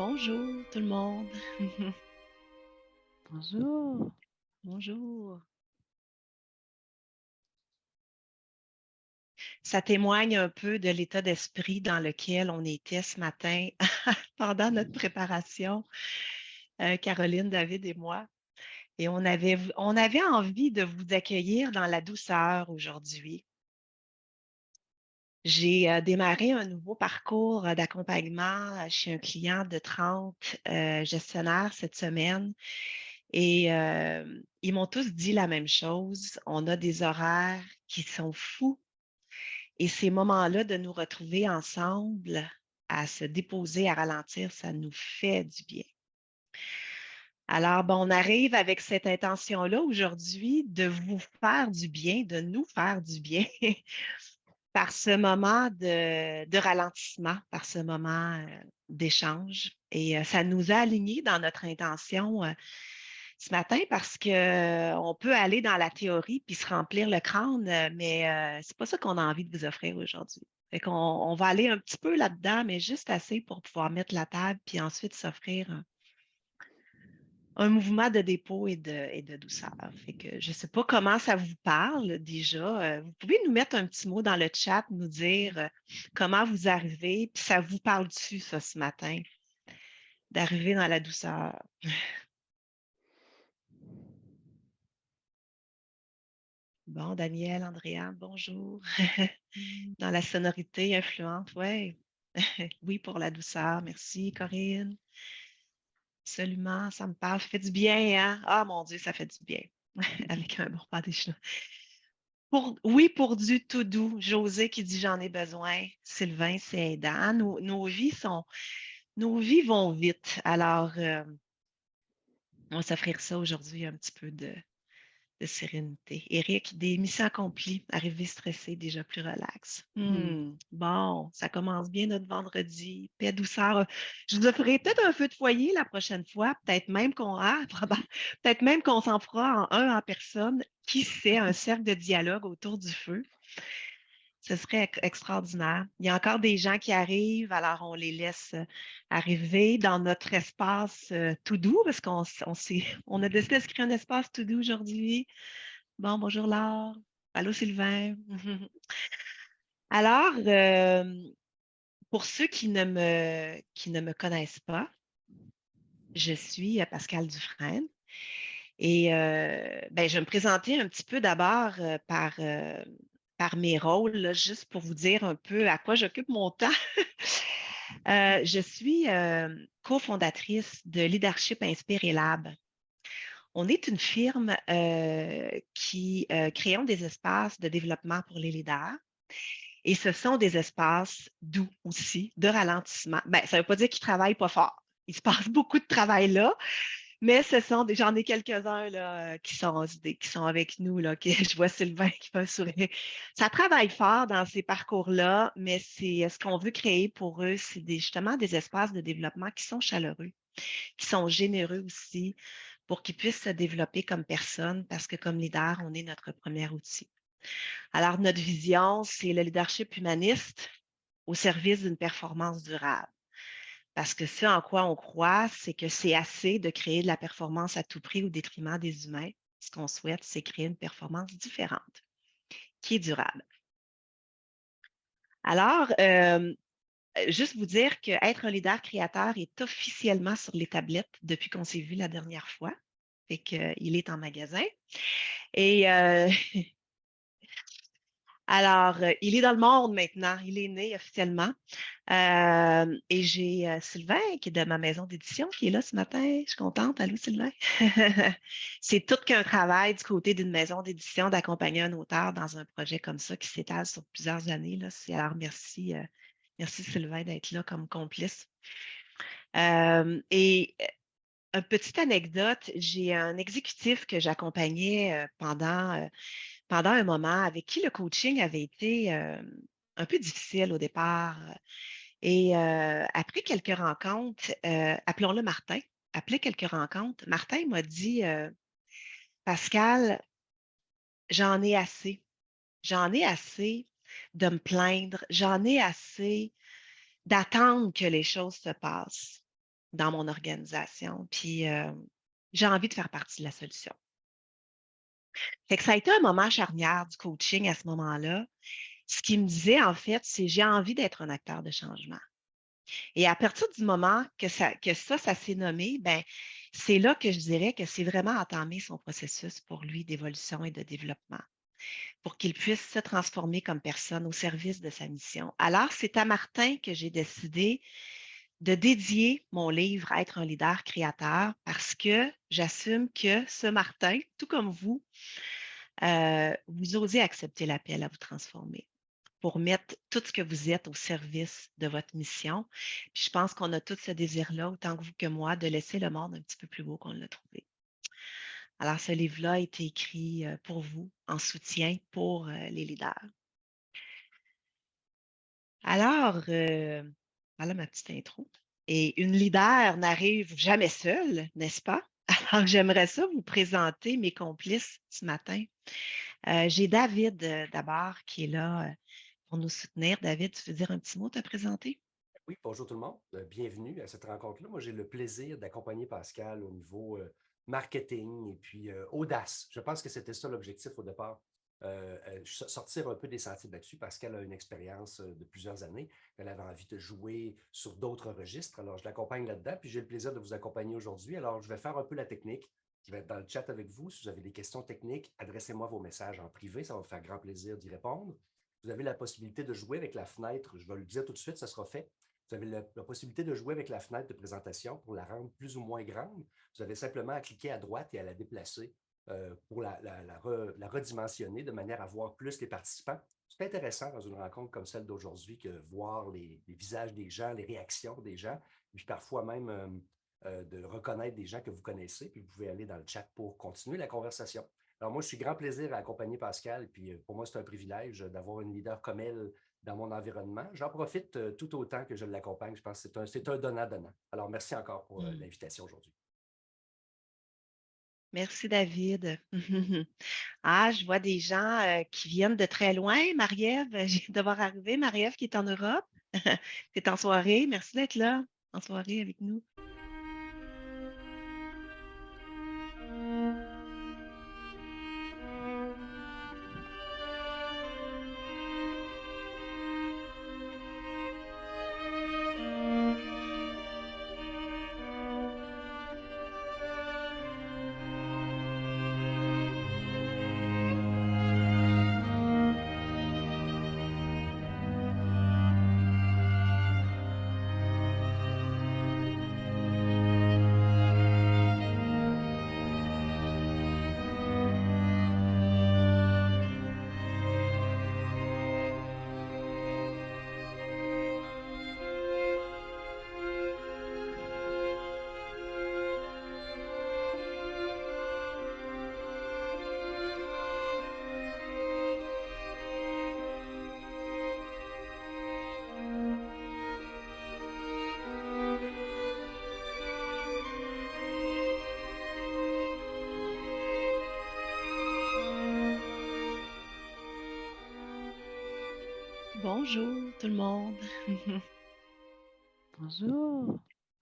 Bonjour tout le monde. Bonjour. Bonjour. Ça témoigne un peu de l'état d'esprit dans lequel on était ce matin pendant notre préparation, Caroline, David et moi. Et on avait envie de vous accueillir dans la douceur aujourd'hui. J'ai démarré un nouveau parcours d'accompagnement chez un client de 30 gestionnaires cette semaine. Et ils m'ont tous dit la même chose. On a des horaires qui sont fous et ces moments-là de nous retrouver ensemble, à se déposer, à ralentir, ça nous fait du bien. Alors, bon, on arrive avec cette intention-là aujourd'hui de vous faire du bien, de nous faire du bien par ce moment de ralentissement, par ce moment d'échange. Et ça nous a alignés dans notre intention ce matin parce que on peut aller dans la théorie puis se remplir le crâne, mais c'est pas ça qu'on a envie de vous offrir aujourd'hui. Fait qu'on on va aller un petit peu là-dedans, mais juste assez pour pouvoir mettre la table puis ensuite s'offrir un mouvement de dépôt et de douceur. Fait que je sais pas comment ça vous parle déjà. Vous pouvez nous mettre un petit mot dans le chat, nous dire comment vous arrivez, puis ça vous parle dessus, ça, ce matin, d'arriver dans la douceur. Bon, Daniel, Andréa, bonjour. Dans la sonorité influente, ouais. Oui, pour la douceur. Merci, Corinne. Absolument, ça me parle. Ça fait du bien, hein? Ah, mon Dieu, ça fait du bien. Avec un bon pâté chinois. Oui, pour du tout doux. José qui dit j'en ai besoin. Sylvain, c'est aidant. Hein? Nos vies vont vite. Alors, on va s'offrir ça aujourd'hui, un petit peu de sérénité. Éric, des missions accomplies, arrivé stressé, déjà plus relax. Hmm. Bon, ça commence bien notre vendredi. Paix, douceur. Je vous offrirai peut-être un feu de foyer la prochaine fois. Peut-être même qu'on s'en fera en personne. Qui sait, un cercle de dialogue autour du feu. Ce serait extraordinaire. Il y a encore des gens qui arrivent, alors on les laisse arriver dans notre espace tout doux, parce on a décidé de se créer un espace tout doux aujourd'hui. Bon, bonjour Laure. Allô Sylvain. Alors, pour ceux qui ne me connaissent pas, je suis Pascal Dufresne et ben, je vais me présenter un petit peu d'abord par mes rôles, là, juste pour vous dire un peu à quoi j'occupe mon temps. Je suis cofondatrice de Leadership Inspire Lab. On est une firme qui créons des espaces de développement pour les leaders. Et ce sont des espaces doux aussi, de ralentissement. Ben, ça ne veut pas dire qu'ils ne travaillent pas fort. Il se passe beaucoup de travail là, mais j'en ai quelques-uns là, qui sont avec nous, là, je vois Sylvain qui fait un sourire. Ça travaille fort dans ces parcours-là, mais c'est ce qu'on veut créer pour eux, c'est justement des espaces de développement qui sont chaleureux, qui sont généreux aussi, pour qu'ils puissent se développer comme personne, parce que comme leader, on est notre premier outil. Alors, notre vision, c'est le leadership humaniste au service d'une performance durable. Parce que ce en quoi on croit, c'est que c'est assez de créer de la performance à tout prix au détriment des humains. Ce qu'on souhaite, c'est créer une performance différente, qui est durable. Alors, juste vous dire qu'être un leader créateur est officiellement sur les tablettes depuis qu'on s'est vu la dernière fois. Fait qu'il est en magasin. Et alors, il est dans le monde maintenant. Il est né officiellement. Et j'ai Sylvain qui est de ma maison d'édition qui est là ce matin. Je suis contente. Allô, Sylvain? C'est tout qu'un travail du côté d'une maison d'édition d'accompagner un auteur dans un projet comme ça qui s'étale sur plusieurs années, là. Alors, merci, merci Sylvain d'être là comme complice. Et une petite anecdote, j'ai un exécutif que j'accompagnais pendant un moment avec qui le coaching avait été un peu difficile au départ. Et après quelques rencontres, appelons-le Martin, après quelques rencontres, Martin m'a dit Pascal, j'en ai assez. J'en ai assez de me plaindre. J'en ai assez d'attendre que les choses se passent. dans mon organisation. Puis, j'ai envie de faire partie de la solution. Fait que ça a été un moment charnière du coaching à ce moment-là. Ce qui me disait, en fait, c'est j'ai envie d'être un acteur de changement. Et à partir du moment que ça s'est nommé, ben, c'est là que je dirais que c'est vraiment entamer son processus pour lui d'évolution et de développement, pour qu'il puisse se transformer comme personne au service de sa mission. Alors, c'est à Martin que j'ai décidé de dédier mon livre à être un leader créateur parce que j'assume que ce Martin, tout comme vous, vous osez accepter l'appel à vous transformer pour mettre tout ce que vous êtes au service de votre mission. Puis je pense qu'on a tout ce désir-là, autant que vous que moi, de laisser le monde un petit peu plus beau qu'on l'a trouvé. Alors, ce livre-là a été écrit pour vous, en soutien pour les leaders. Alors, voilà ma petite intro. Et une leader n'arrive jamais seule, n'est-ce pas? Alors, j'aimerais ça vous présenter mes complices ce matin. J'ai David d'abord qui est là pour nous soutenir. David, tu veux dire un petit mot, te présenter? Oui, bonjour tout le monde. Bienvenue à cette rencontre-là. Moi, j'ai le plaisir d'accompagner Pascal au niveau marketing et puis audace. Je pense que c'était ça l'objectif au départ. Sortir un peu des sentiers battus. Pascal a une expérience de plusieurs années. Elle avait envie de jouer sur d'autres registres. Alors, je l'accompagne là-dedans. Puis, j'ai le plaisir de vous accompagner aujourd'hui. Alors, je vais faire un peu la technique. Je vais être dans le chat avec vous. Si vous avez des questions techniques, adressez-moi vos messages en privé. Ça va me faire grand plaisir d'y répondre. Vous avez la possibilité de jouer avec la fenêtre. Je vais le dire tout de suite, ça sera fait. Vous avez la possibilité de jouer avec la fenêtre de présentation pour la rendre plus ou moins grande. Vous avez simplement à cliquer à droite et à la déplacer pour la redimensionner de manière à voir plus les participants. C'est intéressant dans une rencontre comme celle d'aujourd'hui que voir les visages des gens, les réactions des gens, puis parfois même de reconnaître des gens que vous connaissez, puis vous pouvez aller dans le chat pour continuer la conversation. Alors moi, je suis grand plaisir à accompagner Pascal, puis pour moi, c'est un privilège d'avoir une leader comme elle dans mon environnement. J'en profite tout autant que je l'accompagne. Je pense que c'est un donnant-donnant. Alors, merci encore pour Hmm. l'invitation aujourd'hui. Merci, David. Ah, je vois des gens qui viennent de très loin. Marie-Ève, je viens de voir arriver. Marie-Ève qui est en Europe. Tu es en soirée. Merci d'être là en soirée avec nous. Bonjour tout le monde. Bonjour.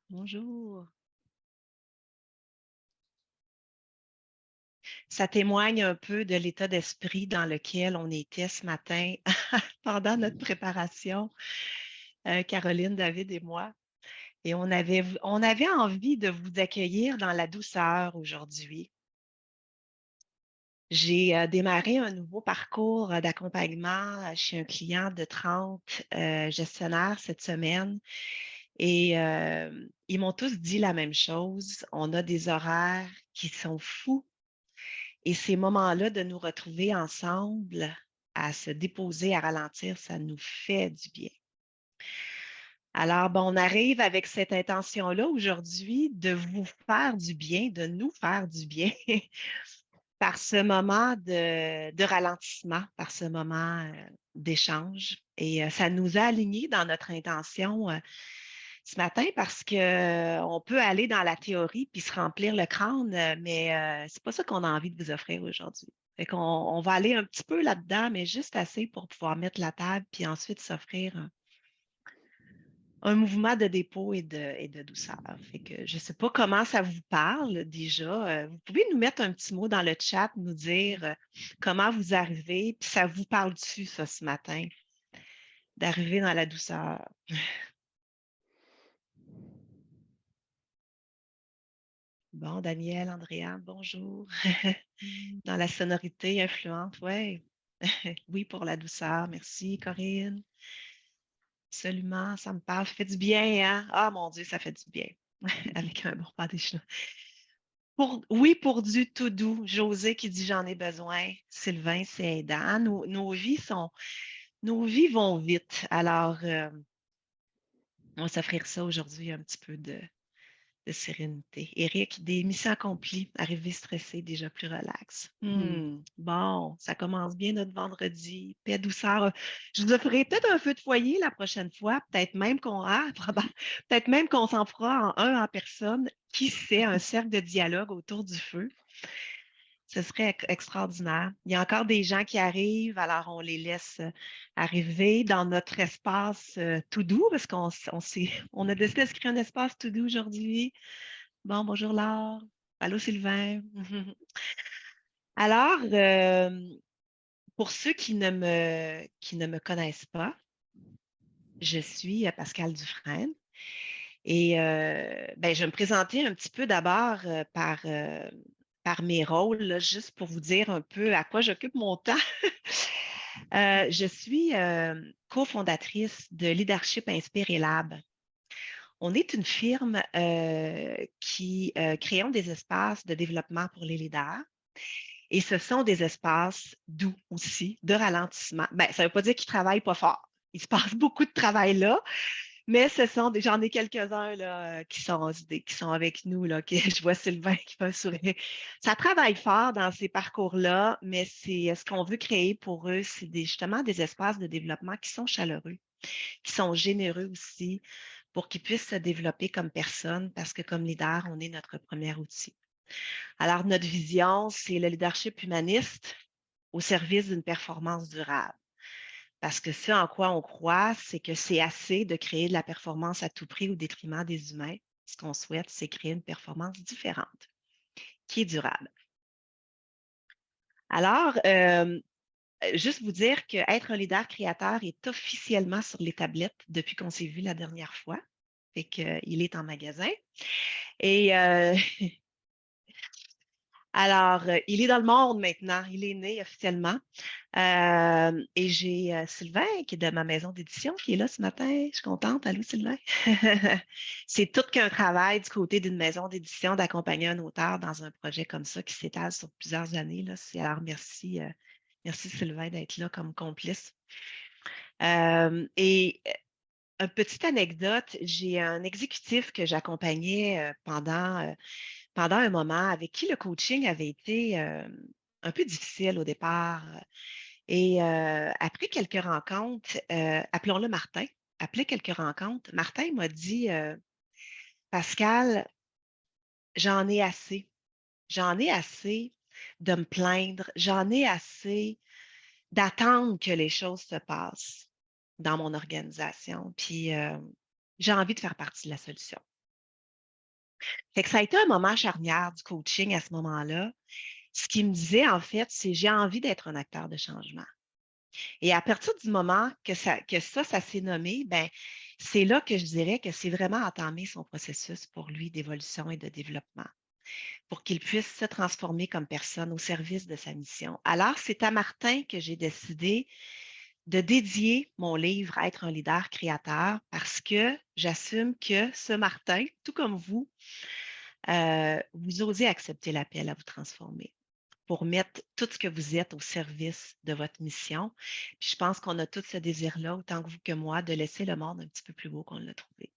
Bonjour. Ça témoigne un peu de l'état d'esprit dans lequel on était ce matin pendant notre préparation, Caroline, David et moi. Et on avait envie de vous accueillir dans la douceur aujourd'hui. J'ai démarré un nouveau parcours d'accompagnement chez un client de 30 gestionnaires cette semaine et ils m'ont tous dit la même chose. On a des horaires qui sont fous et ces moments-là de nous retrouver ensemble à se déposer, à ralentir, ça nous fait du bien. Alors, bon, on arrive avec cette intention-là aujourd'hui de vous faire du bien, de nous faire du bien par ce moment de ralentissement, par ce moment d'échange. Et ça nous a alignés dans notre intention ce matin parce qu'on peut aller dans la théorie puis se remplir le crâne, mais c'est pas ça qu'on a envie de vous offrir aujourd'hui. Fait qu'on on va aller un petit peu là-dedans, mais juste assez pour pouvoir mettre la table puis ensuite s'offrir un mouvement de dépôt et de douceur. Fait que je ne sais pas comment ça vous parle déjà. Vous pouvez nous mettre un petit mot dans le chat, nous dire comment vous arrivez, puis ça vous parle-tu, ça, ce matin, d'arriver dans la douceur? Bon, Daniel, Andréane, bonjour. Dans la sonorité influente, ouais. Oui, pour la douceur. Merci, Corinne. Absolument, ça me parle. Ça fait du bien, hein? Ah, mon Dieu, ça fait du bien. Avec un bon pâté chinois. Oui, pour du tout doux. José qui dit j'en ai besoin. Sylvain, c'est aidant. Hein? Nos vies vont vite. Alors, on va s'offrir ça aujourd'hui, un petit peu de sérénité. Éric, des missions accomplies, arrivé stressé, déjà plus relax. Bon, ça commence bien notre vendredi. Paix, douceur. Je vous offrirai peut-être un feu de foyer la prochaine fois, peut-être même qu'on s'en fera en personne. Qui sait, un cercle de dialogue autour du feu. Ce serait extraordinaire. Il y a encore des gens qui arrivent, alors on les laisse arriver dans notre espace tout doux, parce on a décidé de se créer un espace tout doux aujourd'hui. Bon, bonjour Laure. Allô Sylvain. Alors, pour ceux qui ne me connaissent pas, je suis Pascale Dufresne et ben, je vais me présenter un petit peu d'abord par mes rôles, là, juste pour vous dire un peu à quoi j'occupe mon temps. Je suis cofondatrice de Leadership Inspire Lab. On est une firme qui créons des espaces de développement pour les leaders. Et ce sont des espaces doux aussi, de ralentissement. Ben, ça ne veut pas dire qu'ils ne travaillent pas fort. Il se passe beaucoup de travail là, mais j'en ai quelques-uns là, qui sont avec nous, là, je vois Sylvain qui fait un sourire. Ça travaille fort dans ces parcours-là, mais ce qu'on veut créer pour eux, c'est justement des espaces de développement qui sont chaleureux, qui sont généreux aussi, pour qu'ils puissent se développer comme personne, parce que comme leader, on est notre premier outil. Alors, notre vision, c'est le leadership humaniste au service d'une performance durable. Parce que ce en quoi on croit, c'est que c'est assez de créer de la performance à tout prix au détriment des humains. Ce qu'on souhaite, c'est créer une performance différente, qui est durable. Alors, juste vous dire qu'être un leader créateur est officiellement sur les tablettes depuis qu'on s'est vu la dernière fois. Fait qu'il est en magasin. Et alors, il est dans le monde maintenant. Il est né officiellement. Et j'ai Sylvain qui est de ma maison d'édition qui est là ce matin. Je suis contente. Allô, Sylvain? C'est tout qu'un travail du côté d'une maison d'édition d'accompagner un auteur dans un projet comme ça qui s'étale sur plusieurs années, là. Alors, merci, merci Sylvain d'être là comme complice. Et une petite anecdote, j'ai un exécutif que j'accompagnais pendant un moment avec qui le coaching avait été un peu difficile au départ. Et après quelques rencontres, appelons-le Martin, après quelques rencontres, Martin m'a dit Pascal, j'en ai assez. J'en ai assez de me plaindre. J'en ai assez d'attendre que les choses se passent dans mon organisation. Puis j'ai envie de faire partie de la solution. Fait que ça a été un moment charnière du coaching à ce moment-là. Ce qu'il me disait, en fait, c'est j'ai envie d'être un acteur de changement. Et à partir du moment que ça s'est nommé, ben, c'est là que je dirais que c'est vraiment entamer son processus pour lui d'évolution et de développement, pour qu'il puisse se transformer comme personne au service de sa mission. Alors, c'est à Martin que j'ai décidé de dédier mon livre à être un leader créateur parce que j'assume que ce Martin, tout comme vous osez accepter l'appel à vous transformer pour mettre tout ce que vous êtes au service de votre mission. Puis je pense qu'on a tout ce désir-là, autant que vous que moi, de laisser le monde un petit peu plus beau qu'on l'a trouvé.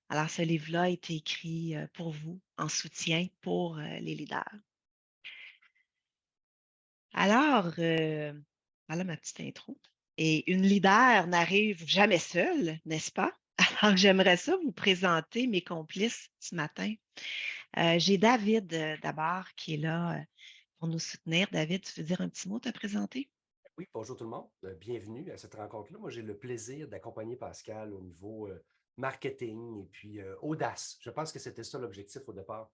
Alors, ce livre-là a été écrit pour vous, en soutien pour les leaders. Alors, voilà ma petite intro. Et une leader n'arrive jamais seule, n'est-ce pas? Alors, j'aimerais ça vous présenter mes complices ce matin. J'ai David d'abord qui est là pour nous soutenir. David, tu veux dire un petit mot, te présenter? Oui, bonjour tout le monde. Bienvenue à cette rencontre-là. Moi, j'ai le plaisir d'accompagner Pascal au niveau marketing et puis audace. Je pense que c'était ça l'objectif au départ.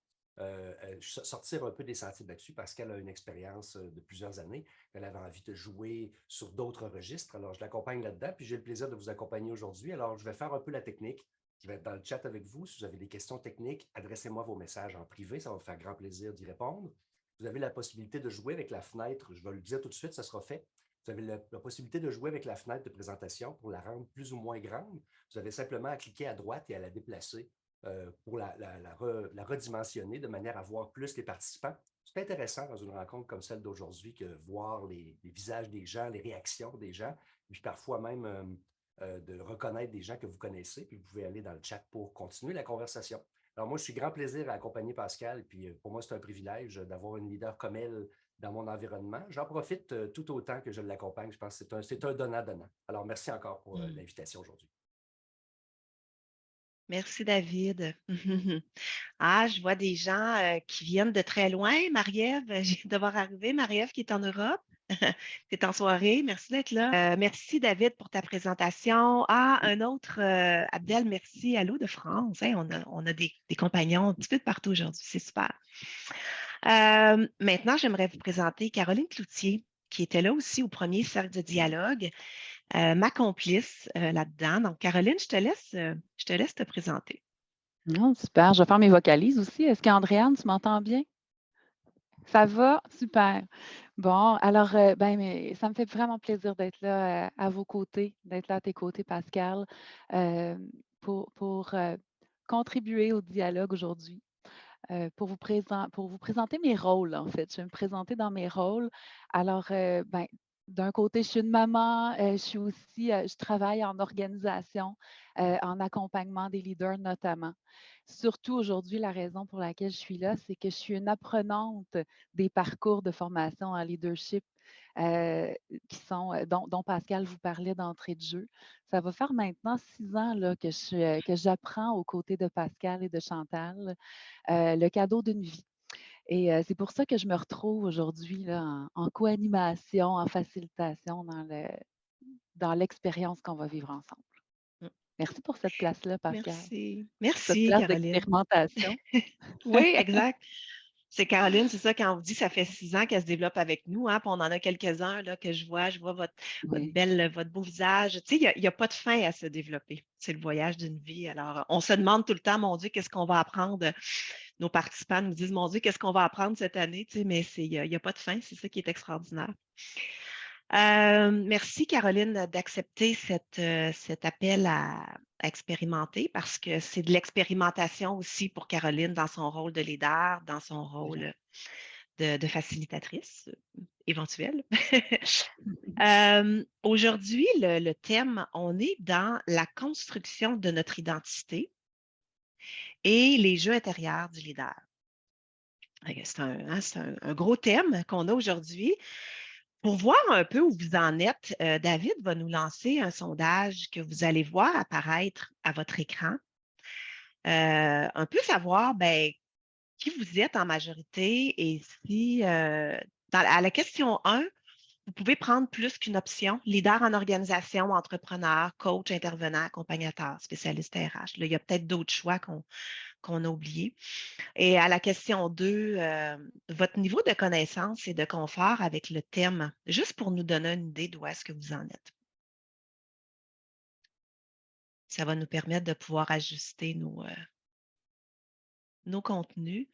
Sortir un peu des sentiers battus parce qu'elle a une expérience de plusieurs années. Elle avait envie de jouer sur d'autres registres. Alors, je l'accompagne là-dedans, puis j'ai le plaisir de vous accompagner aujourd'hui. Alors, je vais faire un peu la technique. Je vais être dans le chat avec vous. Si vous avez des questions techniques, adressez-moi vos messages en privé. Ça va me faire grand plaisir d'y répondre. Vous avez la possibilité de jouer avec la fenêtre. Je vais le dire tout de suite, ça sera fait. Vous avez la possibilité de jouer avec la fenêtre de présentation pour la rendre plus ou moins grande. Vous avez simplement à cliquer à droite et à la déplacer pour la redimensionner de manière à voir plus les participants. C'est intéressant dans une rencontre comme celle d'aujourd'hui que voir les visages des gens, les réactions des gens, puis parfois même de reconnaître des gens que vous connaissez, puis vous pouvez aller dans le chat pour continuer la conversation. Alors moi, je suis grand plaisir à accompagner Pascal, puis pour moi, c'est un privilège d'avoir une leader comme elle dans mon environnement. J'en profite tout autant que je l'accompagne. Je pense que c'est un donnant-donnant. Alors, merci encore pour l'invitation aujourd'hui. Merci, David. Ah, je vois des gens qui viennent de très loin. Marie-Ève, je viens de voir arriver. Marie-Ève qui est en Europe. Tu es en soirée. Merci d'être là. Merci, David, pour ta présentation. Ah, un autre, Abdel, merci. Allô de France. Hein, on a des compagnons un petit peu de partout aujourd'hui. C'est super. Maintenant, j'aimerais vous présenter Caroline Cloutier, qui était là aussi au premier cercle de dialogue, ma complice là-dedans. Donc, Caroline, je te laisse te présenter. Non, super. Je vais faire mes vocalises aussi. Est-ce qu'Andréane, tu m'entends bien? Ça va? Super. Bon, alors, mais ça me fait vraiment plaisir d'être là à vos côtés, d'être là à tes côtés, Pascal, euh, pour contribuer au dialogue aujourd'hui. Pour vous présenter mes rôles, en fait. Je vais me présenter dans mes rôles. Alors, d'un côté, je suis une maman, je suis aussi, je travaille en organisation, en accompagnement des leaders notamment. Surtout aujourd'hui, la raison pour laquelle je suis là, c'est que je suis une apprenante des parcours de formation en leadership dont Pascal vous parlait d'entrée de jeu. Ça va faire maintenant 6 ans là, que j'apprends aux côtés de Pascal et de Chantal le cadeau d'une vie. Et c'est pour ça que je me retrouve aujourd'hui là, en co-animation, en facilitation dans l'expérience qu'on va vivre ensemble. Mm. Merci pour cette place-là, Pascal. Merci. Cette Merci, place Caroline. d'expérimentation. Oui, exact. C'est Caroline, c'est ça, quand on vous dit ça fait 6 ans qu'elle se développe avec nous, hein, puis on en a quelques-uns là, que je vois Oui. votre beau visage. Tu sais, il n'y a pas de fin à se développer. C'est le voyage d'une vie. Alors, on se demande tout le temps, mon Dieu, qu'est-ce qu'on va apprendre? Nos participants nous disent, mon Dieu, qu'est-ce qu'on va apprendre cette année? Tu sais, mais il n'y a pas de fin, c'est ça qui est extraordinaire. Merci, Caroline, d'accepter cet appel à expérimenter parce que c'est de l'expérimentation aussi pour Caroline dans son rôle de leader, dans son rôle de facilitatrice éventuelle. Aujourd'hui, le thème, on est dans la construction de notre identité et les jeux intérieurs du leader. C'est un gros thème qu'on a aujourd'hui. Pour voir un peu où vous en êtes, David va nous lancer un sondage que vous allez voir apparaître à votre écran. Un peu savoir qui vous êtes en majorité et si, à la question 1, vous pouvez prendre plus qu'une option, leader en organisation, entrepreneur, coach, intervenant, accompagnateur, spécialiste RH. Là, il y a peut-être d'autres choix qu'on a oubliés. Et à la question 2, votre niveau de connaissance et de confort avec le thème, juste pour nous donner une idée d'où est-ce que vous en êtes. Ça va nous permettre de pouvoir ajuster nos contenus.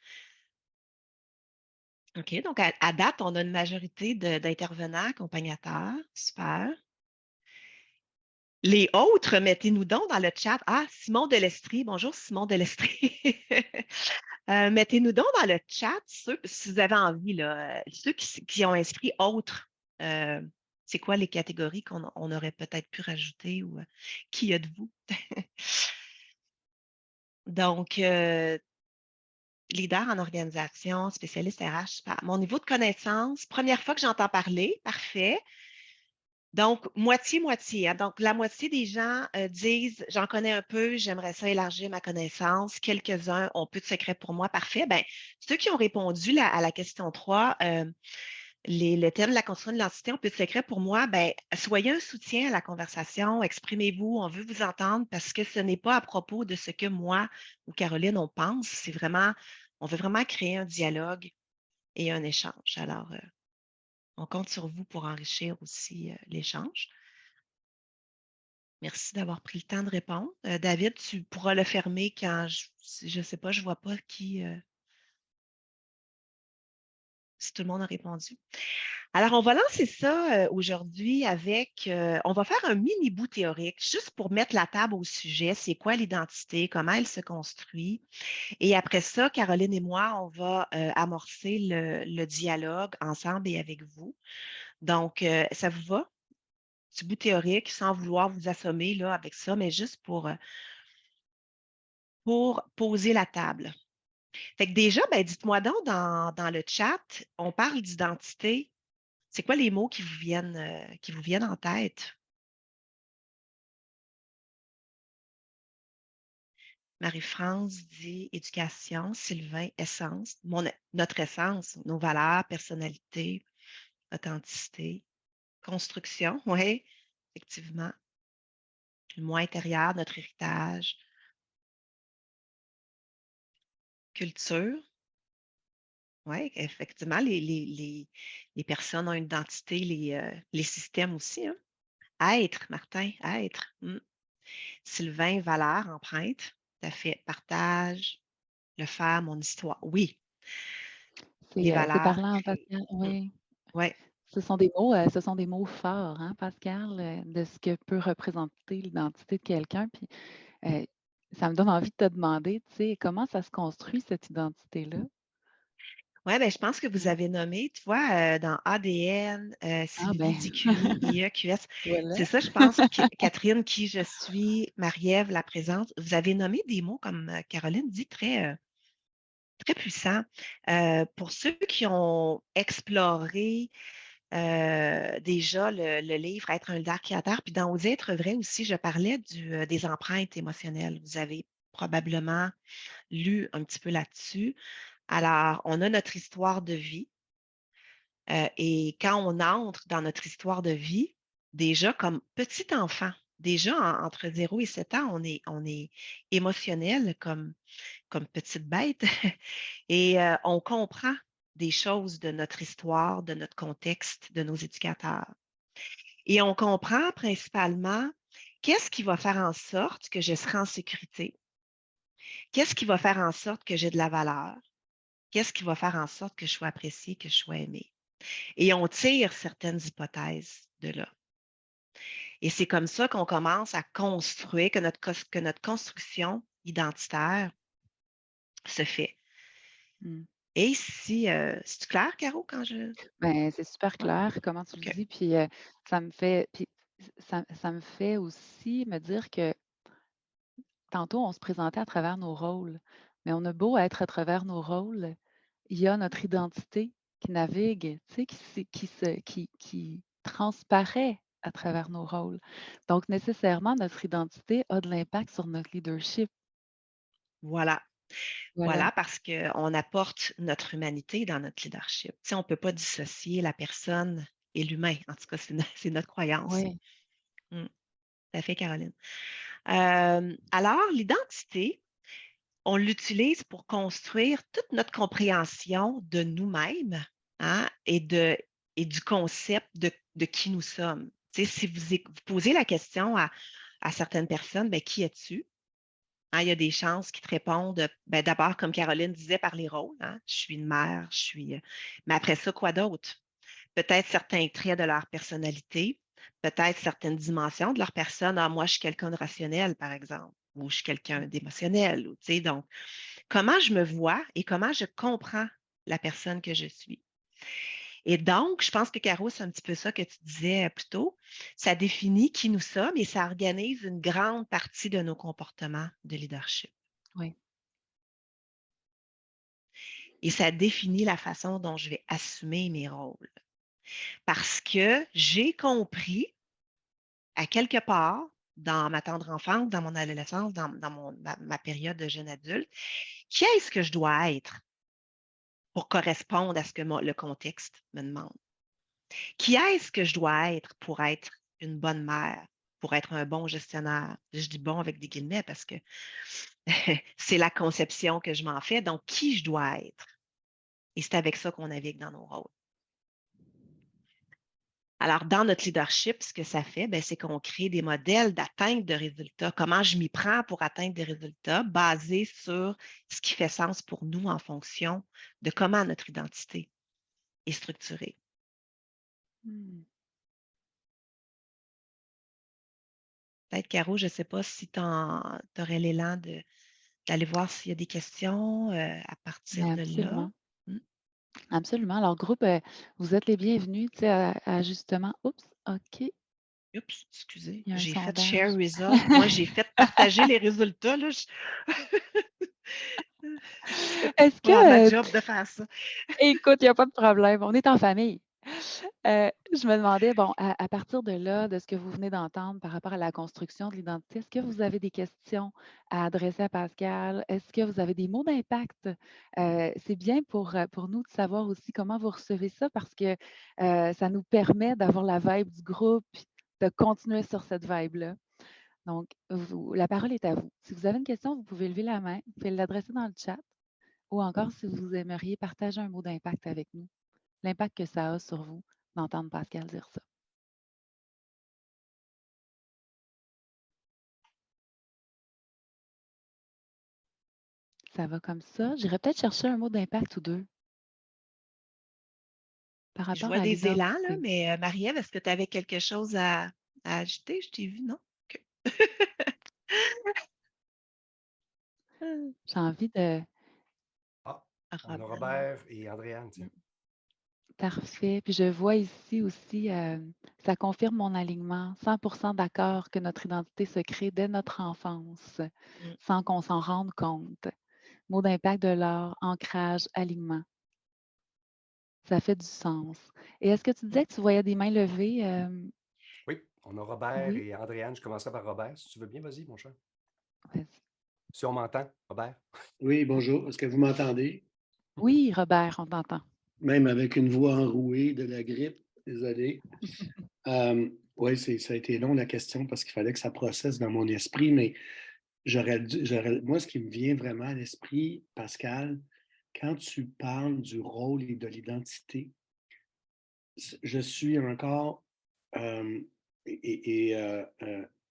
OK, donc à date, on a une majorité d'intervenants, accompagnateurs. Super. Les autres, mettez-nous donc dans le chat. Ah, Simon Delestrie. Bonjour, Simon Delestrie. Mettez-nous donc dans le chat, si vous avez envie, là, ceux qui ont inscrit autres. C'est quoi les catégories qu'on aurait peut-être pu rajouter ou qui êtes-vous? Donc, leader en organisation, spécialiste RH, super. Mon niveau de connaissance, première fois que j'entends parler, parfait. Donc, moitié-moitié. Hein. Donc, la moitié des gens disent, j'en connais un peu, j'aimerais ça élargir ma connaissance. Quelques-uns ont peu de secrets pour moi, parfait. Ben, ceux qui ont répondu à la question 3, le thème de la construction de l'identité, on peut être secret pour moi, ben, soyez un soutien à la conversation, exprimez-vous, on veut vous entendre parce que ce n'est pas à propos de ce que moi ou Caroline, on pense, c'est vraiment, on veut vraiment créer un dialogue et un échange. Alors, on compte sur vous pour enrichir aussi l'échange. Merci d'avoir pris le temps de répondre. David, tu pourras le fermer quand je ne sais pas, je ne vois pas qui, si tout le monde a répondu. Alors, on va lancer ça aujourd'hui avec, on va faire un mini bout théorique, juste pour mettre la table au sujet. C'est quoi l'identité? Comment elle se construit? Et après ça, Caroline et moi, on va amorcer le dialogue ensemble et avec vous. Donc, ça vous va? Petit bout théorique, sans vouloir vous assommer là, avec ça, mais juste pour poser la table. Fait que déjà, ben, dites-moi donc dans le chat, on parle d'identité. C'est quoi les mots qui vous viennent en tête? Marie-France dit éducation, Sylvain, essence, notre essence, nos valeurs, personnalité, authenticité, construction, oui, effectivement, le moi intérieur, notre héritage, culture, oui, effectivement, les personnes ont une identité, les systèmes aussi, hein. Être, Martin, être. Sylvain, valeur, empreinte, tout à fait, partage, le faire, mon histoire. Oui, les C'est valeurs. parlant, Pascal. Mm, Oui. ouais. Ce sont des mots forts, hein, Pascal, de ce que peut représenter l'identité de quelqu'un. Puis euh, ça me donne envie de te demander, tu sais, comment ça se construit cette identité-là? Ouais, ben, je pense que vous Mm. avez nommé, tu vois, dans ADN, Ah Sylvie ben, Dicurie, IEQS. voilà. C'est ça, je pense, que Catherine, qui je suis, Marie-Ève, la présente. Vous avez nommé des mots, comme Caroline dit, très puissants. Pour ceux qui ont exploré déjà le livre Être un leader créateur, puis dans Oser être vrai aussi, je parlais des empreintes émotionnelles. Vous avez probablement lu un petit peu là-dessus. Alors, on a notre histoire de vie. Et quand on entre dans notre histoire de vie, déjà comme petit enfant, déjà entre 0 et 7 ans, on est émotionnel comme petite bête et on comprend des choses de notre histoire, de notre contexte, de nos éducateurs. Et on comprend principalement qu'est-ce qui va faire en sorte que je serai en sécurité, qu'est-ce qui va faire en sorte que j'ai de la valeur, qu'est-ce qui va faire en sorte que je sois appréciée, que je sois aimée. Et on tire certaines hypothèses de là. Et c'est comme ça qu'on commence à construire, que notre construction identitaire se fait. Mm. Et si, c'est clair, Caro, quand je... Ben, c'est super Ouais, clair comment tu le OK. dis. Puis puis ça me fait aussi me dire que tantôt, on se présentait à travers nos rôles, mais on a beau être à travers nos rôles, il y a notre identité qui navigue, tu sais, qui transparaît à travers nos rôles. Donc, nécessairement, notre identité a de l'impact sur notre leadership. Voilà. Voilà. Voilà, parce qu'on apporte notre humanité dans notre leadership. Tu sais, on ne peut pas dissocier la personne et l'humain. En tout cas, c'est notre croyance. Oui, Tout à fait, Caroline. Alors, l'identité, on l'utilise pour construire toute notre compréhension de nous-mêmes, hein, et du concept de qui nous sommes. Tu sais, si vous posez la question à certaines personnes, ben, qui es-tu? Hein, il y a des chances qui te répondent, ben, d'abord, comme Caroline disait, par les rôles. Hein, je suis une mère, je suis. Mais après ça, quoi d'autre? Peut-être certains traits de leur personnalité, peut-être certaines dimensions de leur personne. Ah, moi, je suis quelqu'un de rationnel, par exemple, ou je suis quelqu'un d'émotionnel. Tu sais, donc, comment je me vois et comment je comprends la personne que je suis. Et donc, je pense que Caro, c'est un petit peu ça que tu disais plus tôt. Ça définit qui nous sommes et ça organise une grande partie de nos comportements de leadership. oui. Et ça définit la façon dont je vais assumer mes rôles. Parce que j'ai compris, à quelque part, dans ma tendre enfance, dans mon adolescence, ma période de jeune adulte, qui est-ce que je dois être pour correspondre à ce que le contexte me demande. Qui est-ce que je dois être pour être une bonne mère, pour être un bon gestionnaire? Je dis bon avec des guillemets parce que c'est la conception que je m'en fais. Donc, qui je dois être? Et c'est avec ça qu'on navigue dans nos rôles. Alors, dans notre leadership, ce que ça fait, ben, c'est qu'on crée des modèles d'atteinte de résultats. Comment je m'y prends pour atteindre des résultats basés sur ce qui fait sens pour nous en fonction de comment notre identité est structurée. Hmm. Peut-être, Caro, je ne sais pas si tu aurais l'élan d'aller voir s'il y a des questions à partir Mais de là. absolument. Hmm. Absolument. Alors, groupe, vous êtes les bienvenus, tu sais, à justement. Oups, OK, Oups, excusez, il y a un j'ai fait sondage. share result. Moi, j'ai fait partager les résultats. Là. C'était Est-ce pas ma que, job de faire ça. écoute, il n'y a pas de problème, on est en famille. Je me demandais, bon, à partir de là, de ce que vous venez d'entendre par rapport à la construction de l'identité, est-ce que vous avez des questions à adresser à Pascal? Est-ce que vous avez des mots d'impact? C'est bien pour nous de savoir aussi comment vous recevez ça parce que ça nous permet d'avoir la vibe du groupe, puis de continuer sur cette vibe-là. Donc, la parole est à vous. Si vous avez une question, vous pouvez lever la main, vous pouvez l'adresser dans le chat ou encore si vous aimeriez partager un mot d'impact avec nous, l'impact que ça a sur vous d'entendre Pascal dire ça. Ça va comme ça. J'irais peut-être chercher un mot d'impact ou deux par Je rapport vois à des élans, là, l'identité. mais Marie-Ève, est-ce que tu avais quelque chose à ajouter? Je t'ai vu, non? OK. J'ai envie de... Ah, on a Robert. Robert et Andréane, tiens. Parfait. Puis je vois ici aussi, ça confirme mon alignement. 100% d'accord que notre identité se crée dès notre enfance, Mm. sans qu'on s'en rende compte. Mot d'impact de l'art, ancrage, alignement. Ça fait du sens. Et est-ce que tu disais que tu voyais des mains levées? Oui, on a Robert Oui, et Andréane. Je commencerai par Robert. Si tu veux bien, vas-y, mon cher. vas-y. Si on m'entend, Robert. Oui, bonjour. Est-ce que vous m'entendez? Oui, Robert, on t'entend. Même avec une voix enrouée de la grippe, désolé. Oui, ça a été long la question parce qu'il fallait que ça processe dans mon esprit, mais moi, ce qui me vient vraiment à l'esprit, Pascal, quand tu parles du rôle et de l'identité, je suis encore euh,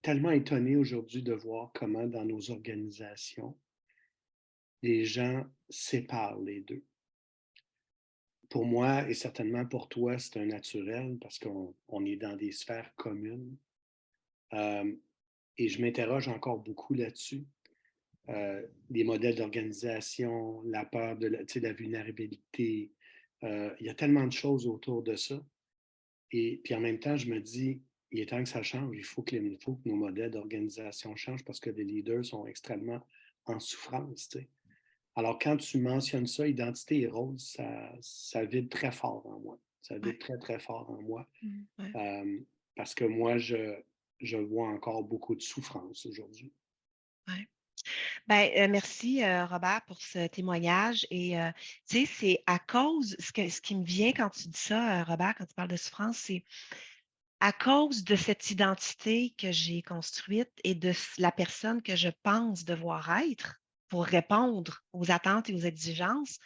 tellement étonné aujourd'hui de voir comment dans nos organisations, les gens séparent les deux. Pour moi et certainement pour toi, c'est un naturel parce qu'on est dans des sphères communes. Et je m'interroge encore beaucoup là-dessus. Les modèles d'organisation, la peur de la vulnérabilité. Il y a tellement de choses autour de ça. Et puis en même temps, je me dis, il est temps que ça change. Il faut que nos modèles d'organisation changent parce que les leaders sont extrêmement en souffrance. Alors, quand tu mentionnes ça, identité et rôle, ça vibre très fort en moi. Ça vibre Ouais. très, très fort en moi. Ouais. Parce que moi, je vois encore beaucoup de souffrance aujourd'hui. Ouais. Ben, merci, Robert, pour ce témoignage. Et, tu sais, c'est à cause, ce qui me vient quand tu dis ça, Robert, quand tu parles de souffrance, c'est à cause de cette identité que j'ai construite et de la personne que je pense devoir être pour répondre aux attentes et aux exigences.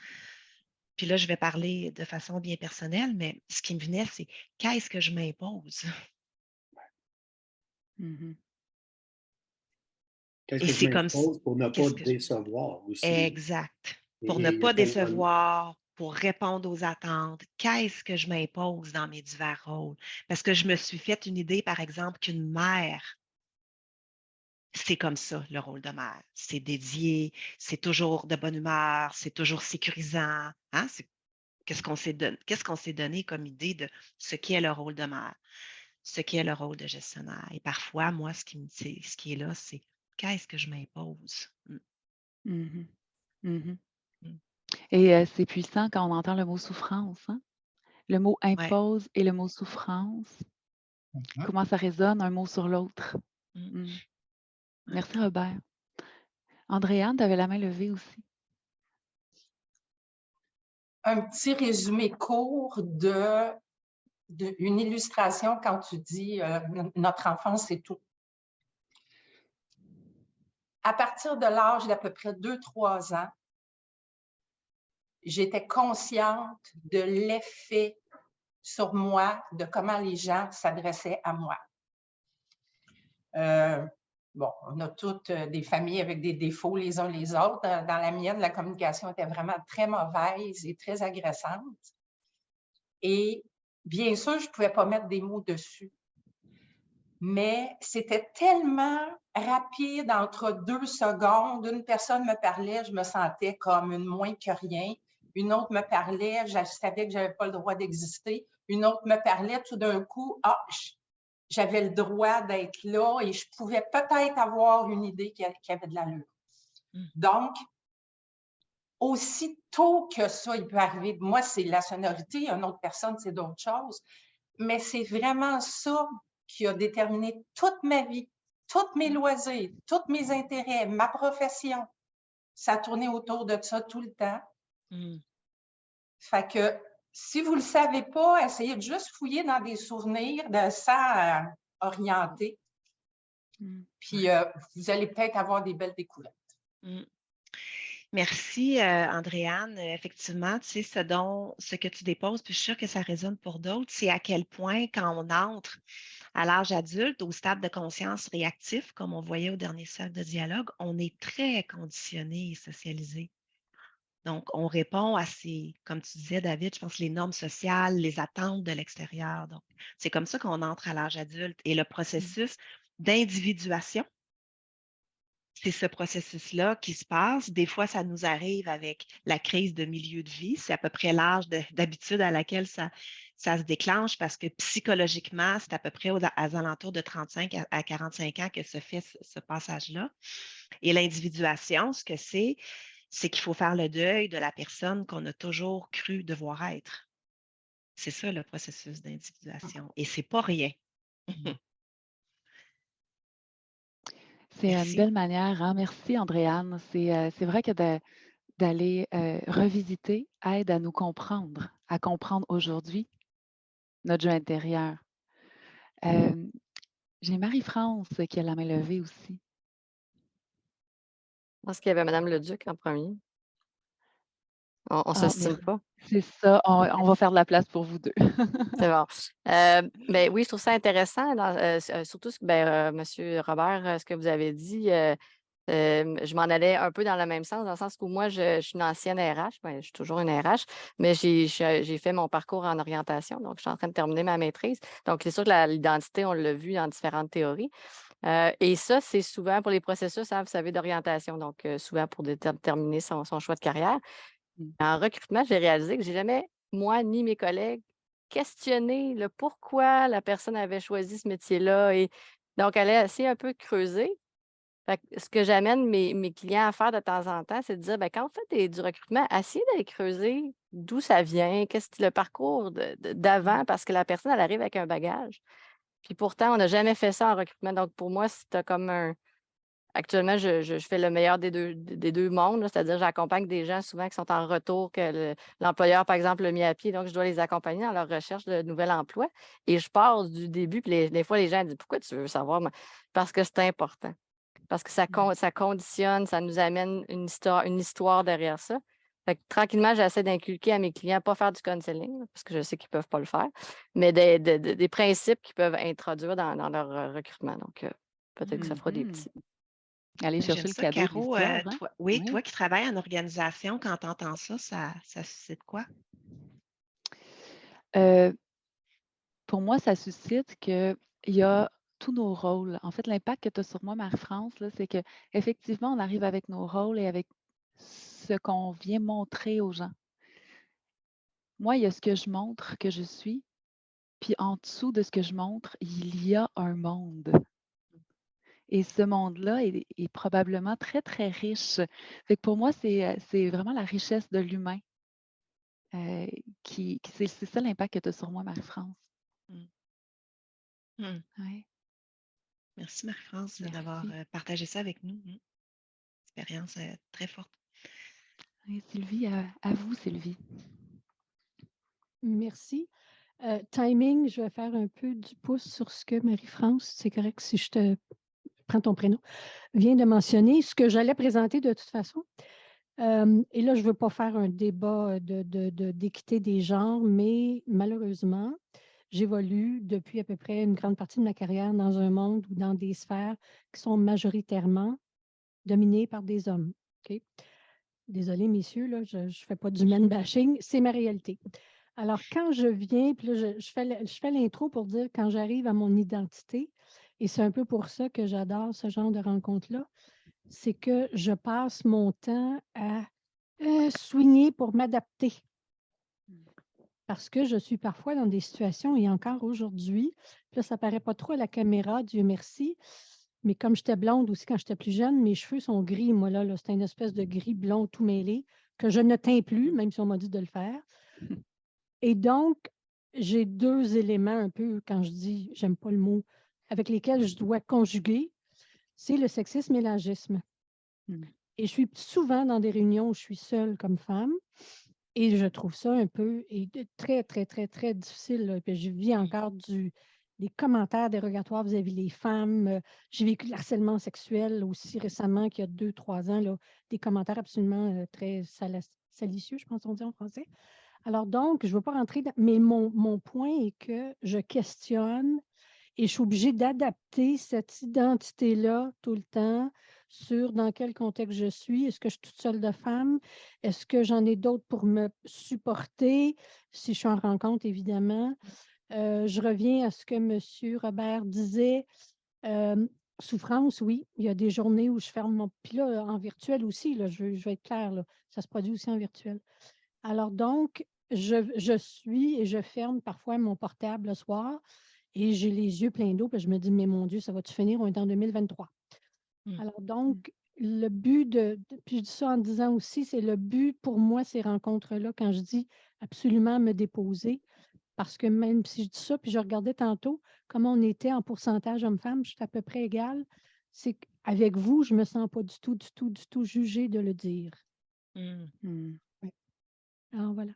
Puis là, je vais parler de façon bien personnelle, mais ce qui me venait, c'est qu'est-ce que je m'impose? Mhm. Qu'est-ce Et que je c'est comme m'impose pour ne pas qu'est-ce que décevoir aussi? exact. Pour ne Et il y a pas tellement... décevoir, pour répondre aux attentes, qu'est-ce que je m'impose dans mes divers rôles? Parce que je me suis fait une idée, par exemple, qu'une mère, c'est comme ça, le rôle de mère. C'est dédié, c'est toujours de bonne humeur, c'est toujours sécurisant. Hein? Qu'est-ce qu'on s'est donné comme idée de ce qu'est le rôle de mère, ce qu'est le rôle de gestionnaire. Et parfois, moi, ce qui est là, c'est qu'est-ce que je m'impose? Mhm. Mhm. Mm. Et c'est puissant quand on entend le mot souffrance, hein? Le mot Ouais. impose et le mot souffrance, comment ça résonne un mot sur l'autre. Mm. Mm. Ouais. Merci, Robert. Andréane, tu avais la main levée aussi. Un petit résumé court de une illustration quand tu dis notre enfance, c'est tout. À partir de l'âge d'à peu près 2-3 ans, j'étais consciente de l'effet sur moi, de comment les gens s'adressaient à moi. Bon, on a toutes des familles avec des défauts les uns les autres. Dans la mienne, la communication était vraiment très mauvaise et très agressante. Et bien sûr, je ne pouvais pas mettre des mots dessus. Mais c'était tellement rapide, entre 2 secondes. Une personne me parlait, je me sentais comme une moins que rien. Une autre me parlait, je savais que je n'avais pas le droit d'exister. Une autre me parlait, tout d'un coup, j'avais le droit d'être là et je pouvais peut-être avoir une idée qui avait de l'allure. Donc, aussitôt que ça, il peut arriver, moi, c'est la sonorité, une autre personne, c'est d'autres choses, mais c'est vraiment ça qui a déterminé toute ma vie, tous mes loisirs, tous mes intérêts, ma profession. Ça a tourné autour de ça tout le temps. Fait que si vous ne le savez pas, essayez de juste fouiller dans des souvenirs de ça orienté. Puis vous allez peut-être avoir des belles découvertes. Merci, Andréane. Effectivement, tu sais, ce que tu déposes, puis je suis sûre que ça résonne pour d'autres, c'est à quel point, quand on entre à l'âge adulte, au stade de conscience réactif, comme on voyait au dernier cercle de dialogue, on est très conditionné et socialisé. Donc, on répond à ces, comme tu disais, David, je pense, les normes sociales, les attentes de l'extérieur. Donc, c'est comme ça qu'on entre à l'âge adulte. Et le processus d'individuation, c'est ce processus-là qui se passe. Des fois, ça nous arrive avec la crise de milieu de vie. C'est à peu près l'âge d'habitude à laquelle ça se déclenche parce que psychologiquement, c'est à peu près aux alentours de 35 à 45 ans que se fait ce passage-là. Et l'individuation, ce que c'est qu'il faut faire le deuil de la personne qu'on a toujours cru devoir être. C'est ça le processus d'individuation. Et c'est pas rien. C'est une Merci. belle manière, hein? Merci, Andréane. C'est vrai que d'aller revisiter aide à nous comprendre, à comprendre aujourd'hui notre jeu intérieur. J'ai Marie-France qui a la main levée aussi. Je pense qu'il y avait Mme Leduc en premier. On ne Ah, s'estime pas. c'est ça. On va faire de la place pour vous deux. C'est bon. Ben oui, je trouve ça intéressant, surtout M. Robert, ce que vous avez dit. Je m'en allais un peu dans le même sens, dans le sens où moi, je suis une ancienne RH, ben, je suis toujours une RH, mais j'ai fait mon parcours en orientation, donc je suis en train de terminer ma maîtrise. Donc, c'est sûr que l'identité, on l'a vu dans différentes théories. Et ça, c'est souvent pour les processus, hein, vous savez, d'orientation, donc souvent pour déterminer son choix de carrière. En recrutement, j'ai réalisé que je n'ai jamais, moi ni mes collègues, questionné le pourquoi la personne avait choisi ce métier-là. Et donc, elle a essayé un peu de creuser. Fait que ce que j'amène mes clients à faire de temps en temps, c'est de dire, ben, quand vous faites du recrutement, essayez d'aller creuser d'où ça vient, qu'est-ce que le parcours d'avant, parce que la personne, elle arrive avec un bagage. Puis pourtant, on n'a jamais fait ça en recrutement. Donc, pour moi, c'est comme actuellement, je fais le meilleur des deux mondes, c'est-à-dire j'accompagne des gens souvent qui sont en retour, que l'employeur, par exemple, l'a mis à pied, donc je dois les accompagner dans leur recherche de nouvel emploi. Et je pars du début, puis des fois, les gens disent, pourquoi tu veux savoir? Parce que c'est important. Parce que ça conditionne, ça nous amène une histoire derrière ça. Fait que, tranquillement, j'essaie d'inculquer à mes clients, pas faire du counseling, parce que je sais qu'ils ne peuvent pas le faire, mais des principes qu'ils peuvent introduire dans leur recrutement. Donc, peut-être que ça fera des petits. Aller J'aime chercher le ça, cadeau de Caro. l'histoire. Hein? Toi qui travailles en organisation, quand tu entends ça, ça suscite quoi? Pour moi, ça suscite qu'il y a tous nos rôles. En fait, l'impact que tu as sur moi, Marie-France, c'est qu'effectivement, on arrive avec nos rôles et avec ce qu'on vient montrer aux gens. Moi, il y a ce que je montre que je suis, puis en dessous de ce que je montre, il y a un monde. Et ce monde-là est probablement très, très riche. Fait que pour moi, c'est vraiment la richesse de l'humain. C'est ça l'impact que tu as sur moi, Marie-France. Ouais. Merci, Marie-France, Merci. d'avoir partagé ça avec nous. Expérience très forte. Et Sylvie, à vous, Sylvie. Merci. Timing, je vais faire un peu du pouce sur ce que Marie-France, c'est correct si je te prends ton prénom, vient de mentionner, ce que j'allais présenter de toute façon. Et là, je ne veux pas faire un débat d'équité des genres, mais malheureusement, j'évolue depuis à peu près une grande partie de ma carrière dans un monde ou dans des sphères qui sont majoritairement dominées par des hommes. OK? Désolée, messieurs, là, je ne fais pas du man bashing, c'est ma réalité. Alors, quand je viens, puis là, je fais l'intro pour dire quand j'arrive à mon identité, et c'est un peu pour ça que j'adore ce genre de rencontre-là, c'est que je passe mon temps à soigner pour m'adapter. Parce que je suis parfois dans des situations, et encore aujourd'hui, puis là, ça ne paraît pas trop à la caméra, Dieu merci, mais comme j'étais blonde aussi quand j'étais plus jeune, mes cheveux sont gris, moi, là, c'est une espèce de gris blond tout mêlé que je ne teins plus, même si on m'a dit de le faire. Et donc, j'ai 2 éléments un peu, quand je dis, j'aime pas le mot, avec lesquels je dois conjuguer, c'est le sexisme et l'agisme. Et je suis souvent dans des réunions où je suis seule comme femme et je trouve ça un peu très, très, très, très difficile. Là. Puis je vis encore des commentaires dérogatoires vis-à-vis des femmes. J'ai vécu de l'harcèlement sexuel aussi récemment, qu'il y a 2, 3 ans, là, des commentaires absolument très salicieux, je pense qu'on dit en français. Alors donc, je ne veux pas rentrer dans... Mais mon point est que je questionne et je suis obligée d'adapter cette identité-là tout le temps sur dans quel contexte je suis. Est-ce que je suis toute seule de femme? Est-ce que j'en ai d'autres pour me supporter? Si je suis en rencontre, évidemment. Je reviens à ce que M. Robert disait. Souffrance, oui. Il y a des journées où je ferme mon... Puis là, en virtuel aussi, là, je vais être claire, là, ça se produit aussi en virtuel. Alors donc, je suis et je ferme parfois mon portable le soir et j'ai les yeux pleins d'eau, puis je me dis, mais mon Dieu, ça va-tu finir? On est en 2023. Alors donc, le but puis je dis ça en disant aussi, c'est le but pour moi, ces rencontres-là, quand je dis absolument me déposer, parce que même si je dis ça, puis je regardais tantôt comment on était en pourcentage homme-femme, je suis à peu près égale, c'est qu'avec vous, je ne me sens pas du tout jugée de le dire. Mm. Ouais. Alors voilà.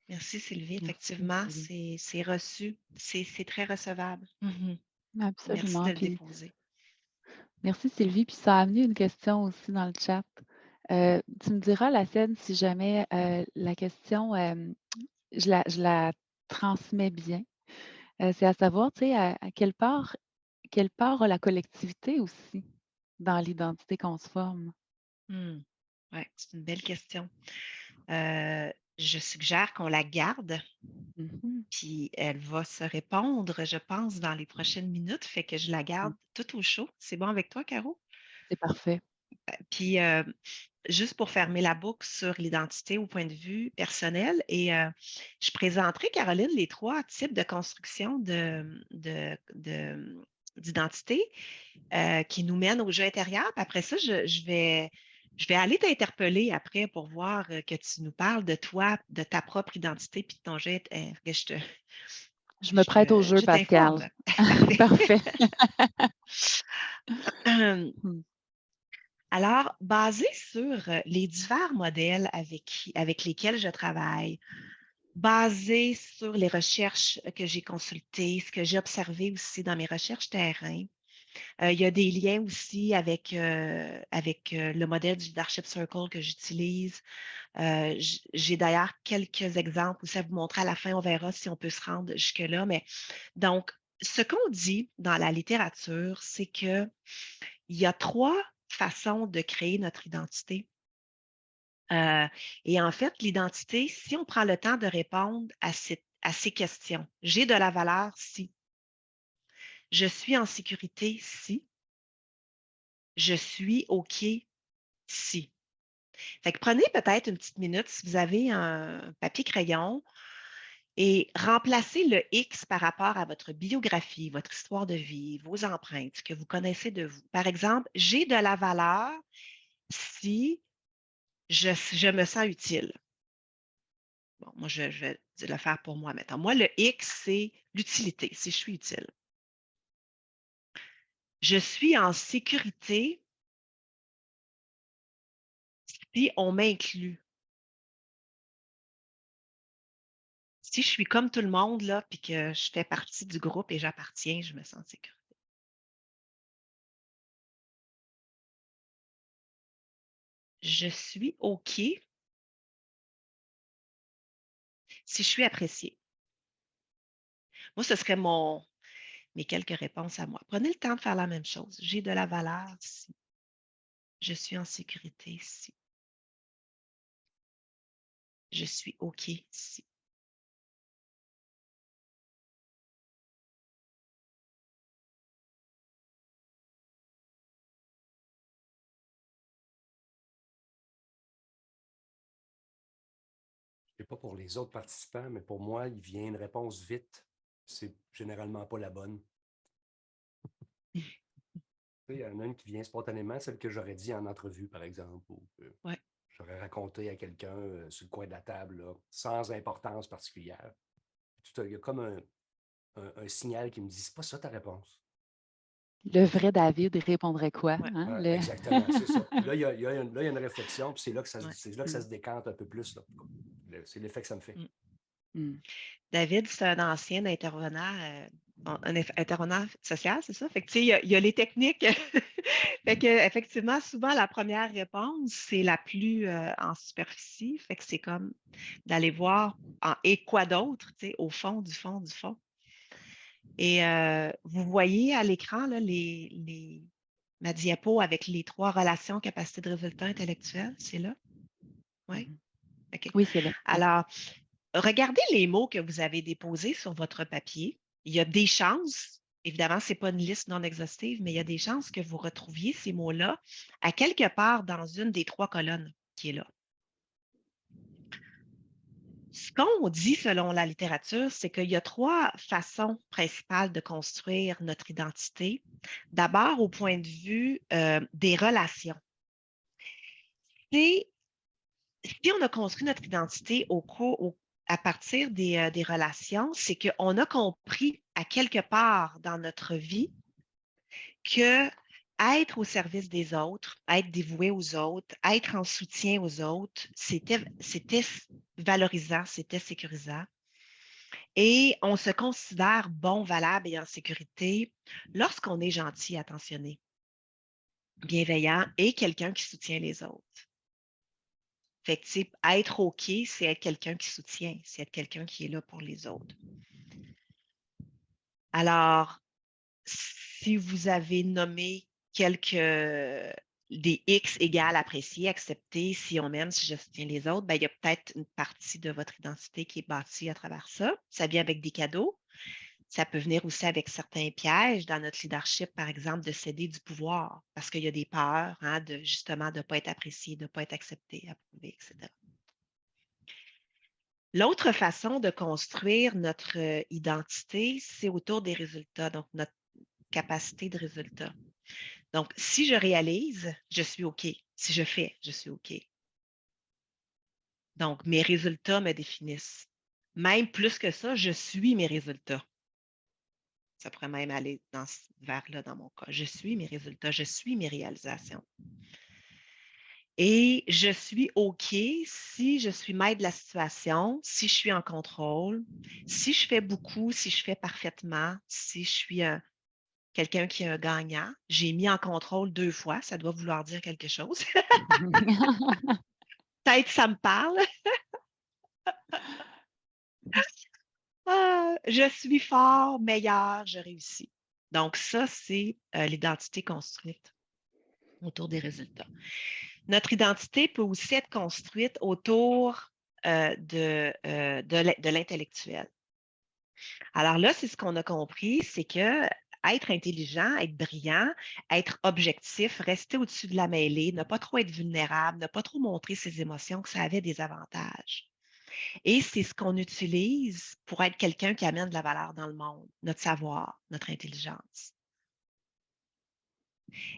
Merci Sylvie. Merci, Effectivement, Sylvie. c'est reçu. C'est très recevable. Merci Absolument. de le Puis, déposer. merci Sylvie. Puis ça a amené une question aussi dans le chat. Tu me diras, la scène, si jamais la question, je la transmets bien. C'est à savoir, tu sais, à quelle part a la collectivité aussi dans l'identité qu'on se forme? Oui, c'est une belle question. Je suggère qu'on la garde, puis elle va se répondre, je pense, dans les prochaines minutes, fait que je la garde tout au chaud. C'est bon avec toi, Caro? C'est parfait. Puis, juste pour fermer la boucle sur l'identité au point de vue personnel, et je présenterai, Caroline, les 3 types de construction d'identité qui nous mènent au jeu intérieur. Puis après ça, je vais aller t'interpeller après pour voir que tu nous parles de toi, de ta propre identité, puis de ton jeu. Que Je me prête au jeu, je Pascal. t'informe. Parfait. Alors, basé sur les divers modèles avec lesquels je travaille, basé sur les recherches que j'ai consultées, ce que j'ai observé aussi dans mes recherches terrain, il y a des liens aussi avec le modèle du Leadership Circle que j'utilise. J'ai d'ailleurs quelques exemples aussi à vous montrer à la fin. On verra si on peut se rendre jusque-là. Mais donc, ce qu'on dit dans la littérature, c'est qu'il y a 3 façons de créer notre identité. Et en fait, l'identité, si on prend le temps de répondre à ces questions, j'ai de la valeur si, je suis en sécurité si, je suis OK si. Fait que prenez peut-être une petite minute si vous avez un papier-crayon et remplacez le X par rapport à votre biographie, votre histoire de vie, vos empreintes, ce que vous connaissez de vous. Par exemple, j'ai de la valeur si je me sens utile. Bon, moi, je vais le faire pour moi maintenant. Moi, le X, c'est l'utilité, si je suis utile. Je suis en sécurité si on m'inclut. Si je suis comme tout le monde, là, puis que je fais partie du groupe et j'appartiens, je me sens en sécurité. Je suis OK si je suis appréciée. Moi, ce serait mes quelques réponses à moi. Prenez le temps de faire la même chose. J'ai de la valeur si je suis en sécurité si je suis OK si. Je sais pas pour les autres participants, mais pour moi, il vient une réponse vite. C'est généralement pas la bonne. Il y en a une qui vient spontanément, celle que j'aurais dit en entrevue, par exemple, ou que Ouais. j'aurais raconté à quelqu'un sur le coin de la table, là, sans importance particulière. Il y a comme un signal qui me dit, c'est pas ça ta réponse. Le vrai David répondrait quoi? Ouais. Hein? Ouais, exactement, c'est ça. Puis là, il y a une réflexion, puis c'est là que Ouais. ça se décante un peu plus, là. C'est l'effet que ça me fait. Mm. David, c'est un ancien intervenant, intervenant social, c'est ça? Fait que, tu sais, il y a les techniques. Fait que, effectivement, souvent, la première réponse, c'est la plus en superficie. Fait que c'est comme d'aller voir et quoi d'autre, tu sais, au fond, du fond, du fond. Et vous voyez à l'écran, là, ma diapo avec les 3 relations, capacité de résultat intellectuel, c'est là? Oui? Mhm. OK. Oui, c'est là. Oui. Alors, regardez les mots que vous avez déposés sur votre papier. Il y a des chances, évidemment, ce n'est pas une liste non exhaustive, mais il y a des chances que vous retrouviez ces mots-là à quelque part dans une des 3 colonnes qui est là. Ce qu'on dit selon la littérature, c'est qu'il y a 3 façons principales de construire notre identité. D'abord, au point de vue des relations. Si on a construit notre identité à partir des relations, c'est qu'on a compris à quelque part dans notre vie que être au service des autres, être dévoué aux autres, être en soutien aux autres, c'était valorisant, c'était sécurisant. Et on se considère bon, valable et en sécurité lorsqu'on est gentil, attentionné, bienveillant et quelqu'un qui soutient les autres. Fait que, tu sais, être OK, c'est être quelqu'un qui soutient, c'est être quelqu'un qui est là pour les autres. Alors, si vous avez nommé des X égales apprécier, accepter, si on m'aime, si je soutiens les autres, ben, il y a peut-être une partie de votre identité qui est bâtie à travers ça. Ça vient avec des cadeaux. Ça peut venir aussi avec certains pièges dans notre leadership, par exemple, de céder du pouvoir parce qu'il y a des peurs, hein, justement, de ne pas être apprécié, de ne pas être accepté, approuvé, etc. L'autre façon de construire notre identité, c'est autour des résultats, donc notre capacité de résultat. Donc, si je réalise, je suis OK. Si je fais, je suis OK. Donc, mes résultats me définissent. Même plus que ça, je suis mes résultats. Ça pourrait même aller vers-là dans mon cas. Je suis mes résultats, je suis mes réalisations. Et je suis OK si je suis maître de la situation, si je suis en contrôle, si je fais beaucoup, si je fais parfaitement, si je suis quelqu'un qui est un gagnant. J'ai mis en contrôle 2 fois, ça doit vouloir dire quelque chose. Peut-être ça me parle. Je suis fort, meilleur, je réussis. Donc ça, c'est l'identité construite autour des résultats. Notre identité peut aussi être construite autour de l'intellectuel. Alors là, c'est ce qu'on a compris, c'est que être intelligent, être brillant, être objectif, rester au-dessus de la mêlée, ne pas trop être vulnérable, ne pas trop montrer ses émotions, que ça avait des avantages. Et c'est ce qu'on utilise pour être quelqu'un qui amène de la valeur dans le monde, notre savoir, notre intelligence.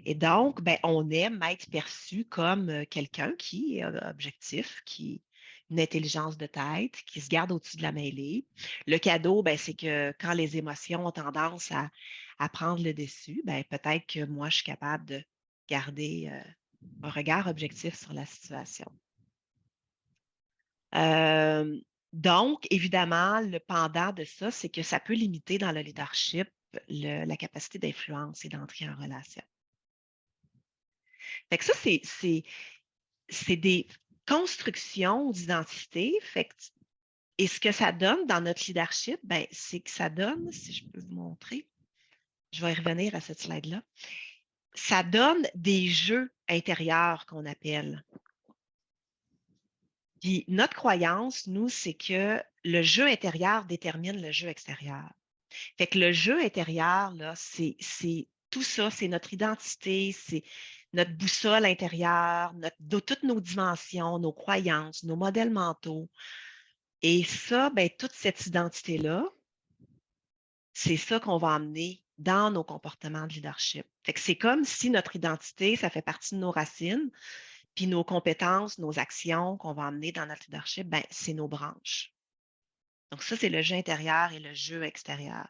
Et donc, ben, on aime être perçu comme quelqu'un qui est objectif, qui une intelligence de tête, qui se garde au-dessus de la mêlée. Le cadeau, ben, c'est que quand les émotions ont tendance à prendre le dessus, ben, peut-être que moi, je suis capable de garder un regard objectif sur la situation. Donc, évidemment, le pendant de ça, c'est que ça peut limiter dans le leadership la capacité d'influence et d'entrer en relation. Fait que ça, c'est des constructions d'identité. Et ce que ça donne dans notre leadership, ben, c'est que ça donne, si je peux vous montrer, je vais y revenir à cette slide-là, ça donne des jeux intérieurs qu'on appelle. Puis notre croyance, nous, c'est que le jeu intérieur détermine le jeu extérieur. Fait que le jeu intérieur, là, c'est tout ça, c'est notre identité, c'est notre boussole intérieure, toutes nos dimensions, nos croyances, nos modèles mentaux. Et ça, ben, toute cette identité-là, c'est ça qu'on va emmener dans nos comportements de leadership. Fait que c'est comme si notre identité, ça fait partie de nos racines, puis nos compétences, nos actions qu'on va emmener dans notre leadership, ben, c'est nos branches. Donc ça, c'est le jeu intérieur et le jeu extérieur.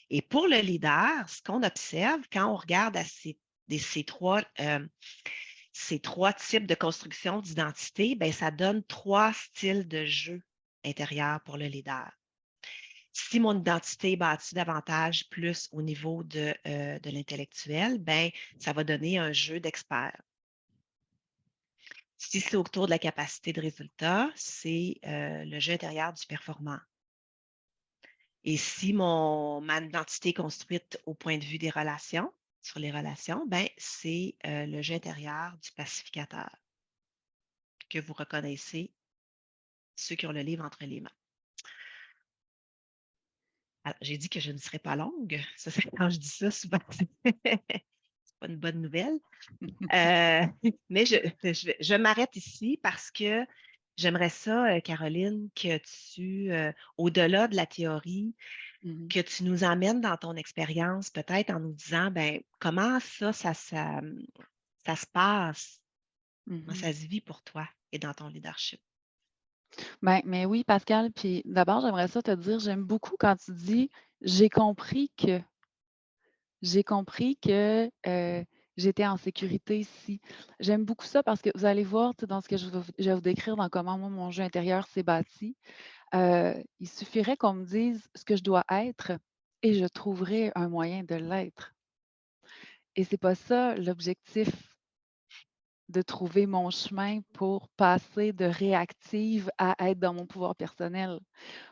Et pour le leader, ce qu'on observe quand on regarde à ces trois types de construction d'identité, ben, ça donne 3 styles de jeu intérieur pour le leader. Si mon identité est bâtie davantage plus au niveau de l'intellectuel, ben, ça va donner un jeu d'expert. Si c'est autour de la capacité de résultat, c'est le jeu intérieur du performant. Et si ma identité est construite au point de vue des relations, sur les relations, ben, c'est le jeu intérieur du pacificateur que vous reconnaissez, ceux qui ont le livre entre les mains. Alors, j'ai dit que je ne serais pas longue. Ça, quand je dis ça, souvent, c'est pas une bonne nouvelle. Mais je m'arrête ici parce que j'aimerais ça, Caroline, que tu, au-delà de la théorie, que tu nous emmènes dans ton expérience, peut-être en nous disant, ben, comment ça se passe, comment ça se vit pour toi et dans ton leadership. Ben, mais oui, Pascal, puis d'abord, j'aimerais ça te dire, j'aime beaucoup quand tu dis j'ai compris que j'étais en sécurité ici. J'aime beaucoup ça parce que vous allez voir dans ce que je vais vous décrire dans comment moi, mon jeu intérieur s'est bâti. Il suffirait qu'on me dise ce que je dois être et je trouverai un moyen de l'être. Et c'est pas ça l'objectif de trouver mon chemin pour passer de réactive à être dans mon pouvoir personnel.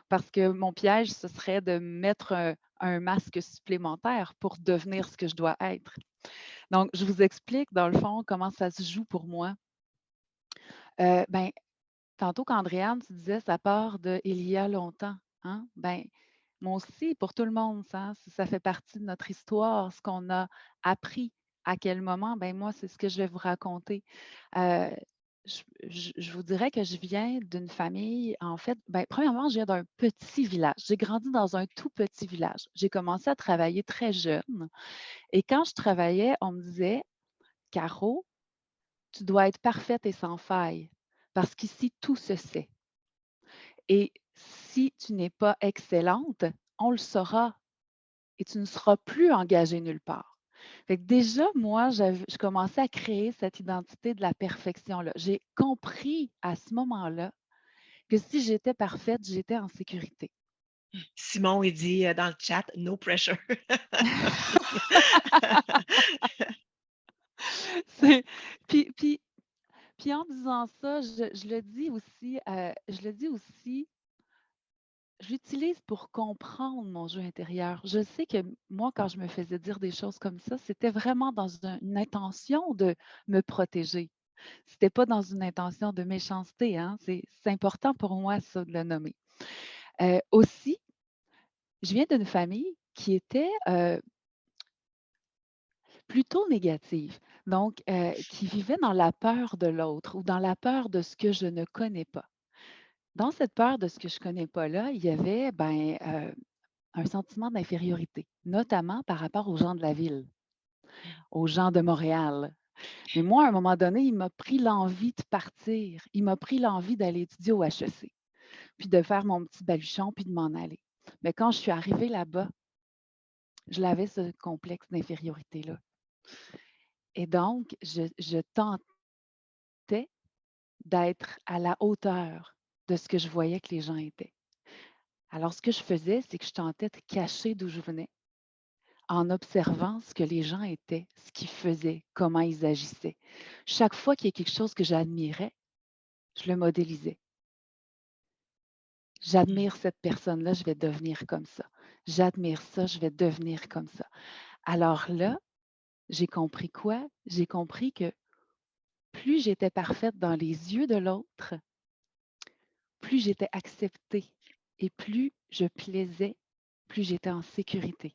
Parce que mon piège, ce serait de mettre un masque supplémentaire pour devenir ce que je dois être. Donc, je vous explique, dans le fond, comment ça se joue pour moi. Ben, tantôt qu'Andréane, tu disais, ça part de il y a longtemps. Hein? Ben, moi aussi, pour tout le monde, ça fait partie de notre histoire, ce qu'on a appris. À quel moment? Ben moi, c'est ce que je vais vous raconter. Euh, je vous dirais que je viens d'une famille, en fait, ben, premièrement, je viens d'un petit village. J'ai grandi dans un tout petit village. J'ai commencé à travailler très jeune. Et quand je travaillais, on me disait, Caro, tu dois être parfaite et sans faille, parce qu'ici, tout se sait. Et si tu n'es pas excellente, on le saura et tu ne seras plus engagée nulle part. Fait que déjà, moi, je commençais à créer cette identité de la perfection-là. J'ai compris à ce moment-là que si j'étais parfaite, j'étais en sécurité. Simon, il dit dans le chat, no pressure. Puis en disant ça, je le dis aussi, je l'utilise pour comprendre mon jeu intérieur. Je sais que moi, quand je me faisais dire des choses comme ça, c'était vraiment dans une intention de me protéger. C'était pas dans une intention de méchanceté, hein. C'est important pour moi, ça, de le nommer. Aussi, je viens d'une famille qui était plutôt négative, donc qui vivait dans la peur de l'autre ou dans la peur de ce que je ne connais pas. Dans cette peur de ce que je ne connais pas là, il y avait un sentiment d'infériorité, notamment par rapport aux gens de la ville, aux gens de Montréal. Mais moi, à un moment donné, il m'a pris l'envie de partir. Il m'a pris l'envie d'aller étudier au HEC, puis de faire mon petit baluchon, puis de m'en aller. Mais quand je suis arrivée là-bas, je l'avais ce complexe d'infériorité-là. Et donc, je tentais d'être à la hauteur de ce que je voyais que les gens étaient. Alors, ce que je faisais, c'est que je tentais de cacher d'où je venais en observant ce que les gens étaient, ce qu'ils faisaient, comment ils agissaient. Chaque fois qu'il y a quelque chose que j'admirais, je le modélisais. J'admire cette personne-là, je vais devenir comme ça. J'admire ça, je vais devenir comme ça. Alors là, j'ai compris quoi? J'ai compris que plus j'étais parfaite dans les yeux de l'autre, plus j'étais acceptée et plus je plaisais, plus j'étais en sécurité.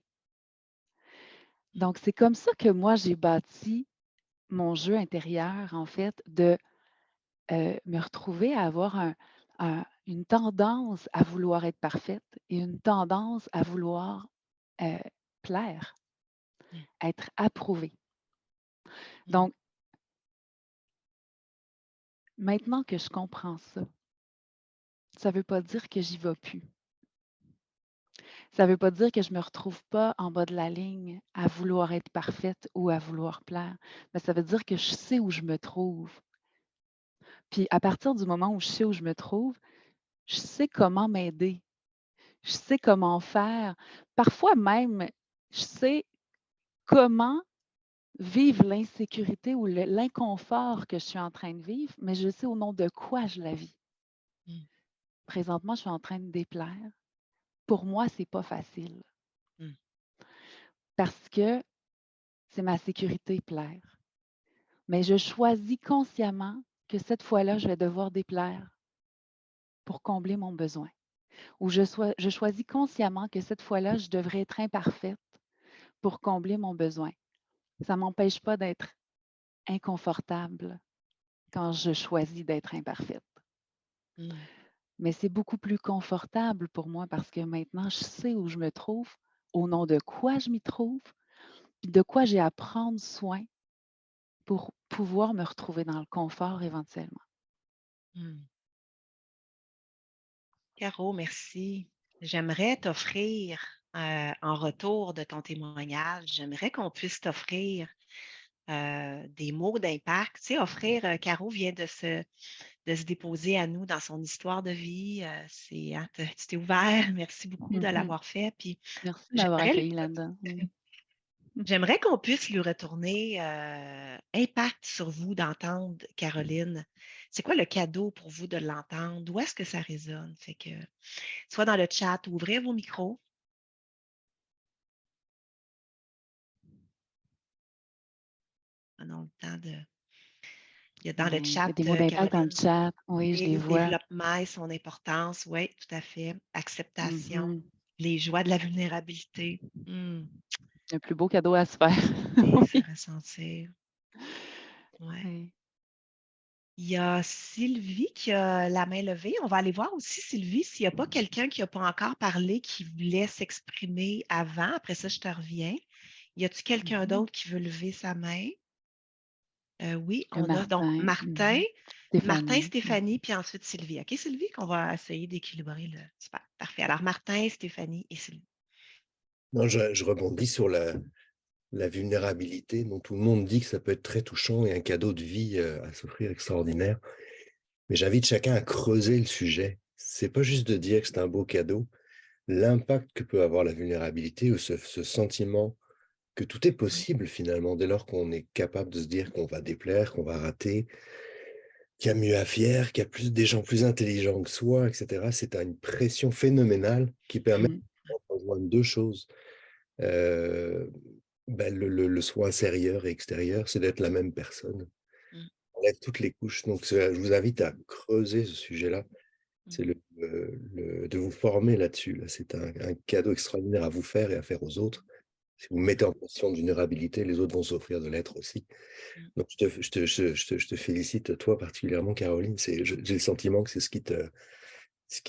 Donc, c'est comme ça que moi, j'ai bâti mon jeu intérieur, en fait, de me retrouver à avoir une tendance à vouloir être parfaite et une tendance à vouloir plaire, Mm. être approuvée. Mm. Donc, maintenant que je comprends ça ne veut pas dire que j'y vais plus. Ça ne veut pas dire que je ne me retrouve pas en bas de la ligne à vouloir être parfaite ou à vouloir plaire, mais ça veut dire que je sais où je me trouve. Puis à partir du moment où je sais où je me trouve, je sais comment m'aider. Je sais comment faire. Parfois même, je sais comment vivre l'insécurité ou l'inconfort que je suis en train de vivre, mais je sais au nom de quoi je la vis. Mm. Présentement, je suis en train de déplaire. Pour moi, c'est pas facile Mm. parce que c'est ma sécurité plaire. Mais je choisis consciemment que cette fois-là, je vais devoir déplaire pour combler mon besoin. Ou je choisis consciemment que cette fois-là, je devrais être imparfaite pour combler mon besoin. Ça ne m'empêche pas d'être inconfortable quand je choisis d'être imparfaite. Mm. Mais c'est beaucoup plus confortable pour moi parce que maintenant, je sais où je me trouve, au nom de quoi je m'y trouve, puis de quoi j'ai à prendre soin pour pouvoir me retrouver dans le confort éventuellement. Mm. Caro, merci. J'aimerais t'offrir, en retour de ton témoignage, j'aimerais qu'on puisse t'offrir des mots d'impact. Tu sais, Caro vient de se déposer à nous dans son histoire de vie. Tu t'es ouvert. Merci beaucoup de Mhm. l'avoir fait. Puis Merci de m'avoir j'aimerais, accueilli là-dedans. j'aimerais qu'on puisse lui retourner impact sur vous d'entendre Caroline. C'est quoi le cadeau pour vous de l'entendre? Où est-ce que ça résonne? Fait que, soit dans le chat, ouvrez vos micros. Prenons le temps de. Il y a dans le Oui, il y chat, a des mots d'impact dans le Caroline, chat. Oui, je les le vois. développement et son importance. Oui, tout à fait. Acceptation, Mhm. les joies de la vulnérabilité. Le plus beau cadeau à se faire. Et se Oui. ressentir. Ouais. Oui. Il y a Sylvie qui a la main levée. On va aller voir aussi, Sylvie, s'il n'y a pas quelqu'un qui n'a pas encore parlé, qui voulait s'exprimer avant. Après ça, je te reviens. Y a-t-il quelqu'un Mhm. d'autre qui veut lever sa main? Oui, Il y a on a donc Martin. Martin, Stéphanie. Stéphanie, puis ensuite Sylvie. OK, Sylvie, qu'on va essayer d'équilibrer le. Super, parfait. Alors, Martin, Stéphanie et Sylvie. Non, je rebondis sur la vulnérabilité dont tout le monde dit que ça peut être très touchant et un cadeau de vie à s'offrir extraordinaire. Mais j'invite chacun à creuser le sujet. C'est pas juste de dire que c'est un beau cadeau. L'impact que peut avoir la vulnérabilité ou ce sentiment que tout est possible finalement dès lors qu'on est capable de se dire qu'on va déplaire, qu'on va rater, qu'il y a mieux à faire, qu'il y a des gens plus intelligents que soi, etc. C'est une pression phénoménale qui permet Mhm. de rejoindre deux choses. Le soi intérieur et extérieur, c'est d'être la même personne. Mm. On enlève toutes les couches. Donc, je vous invite à creuser ce sujet-là. C'est Mm. de vous former là-dessus. Là. C'est un cadeau extraordinaire à vous faire et à faire aux autres. Si vous mettez en position de vulnérabilité, les autres vont s'offrir de l'être aussi. Mm. Donc, je te félicite, toi particulièrement, Caroline. J'ai le sentiment que c'est ce qui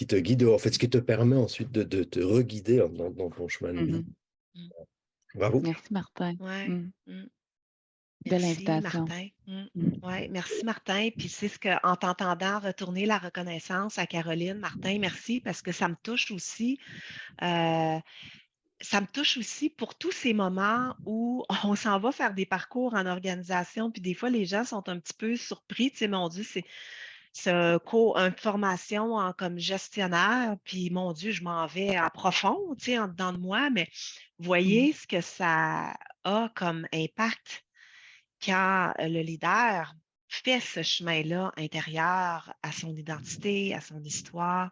te guide, en fait, ce qui te permet ensuite de te reguider dans ton chemin de vie. Mhm. Bravo. Merci, Martin. Ouais. Mm. Belle Merci, invitation. Martin. Ouais, merci, Martin. Puis c'est ce qu'en t'entendant retourner la reconnaissance à Caroline, Martin, merci, parce que ça me touche aussi. Ça me touche aussi pour tous ces moments où on s'en va faire des parcours en organisation, puis des fois, les gens sont un petit peu surpris, tu sais, mon Dieu, une formation comme gestionnaire, puis mon Dieu, je m'en vais à profond, tu sais, en dedans de moi, mais voyez ce que ça a comme impact quand le leader fait ce chemin-là intérieur à son identité, à son histoire,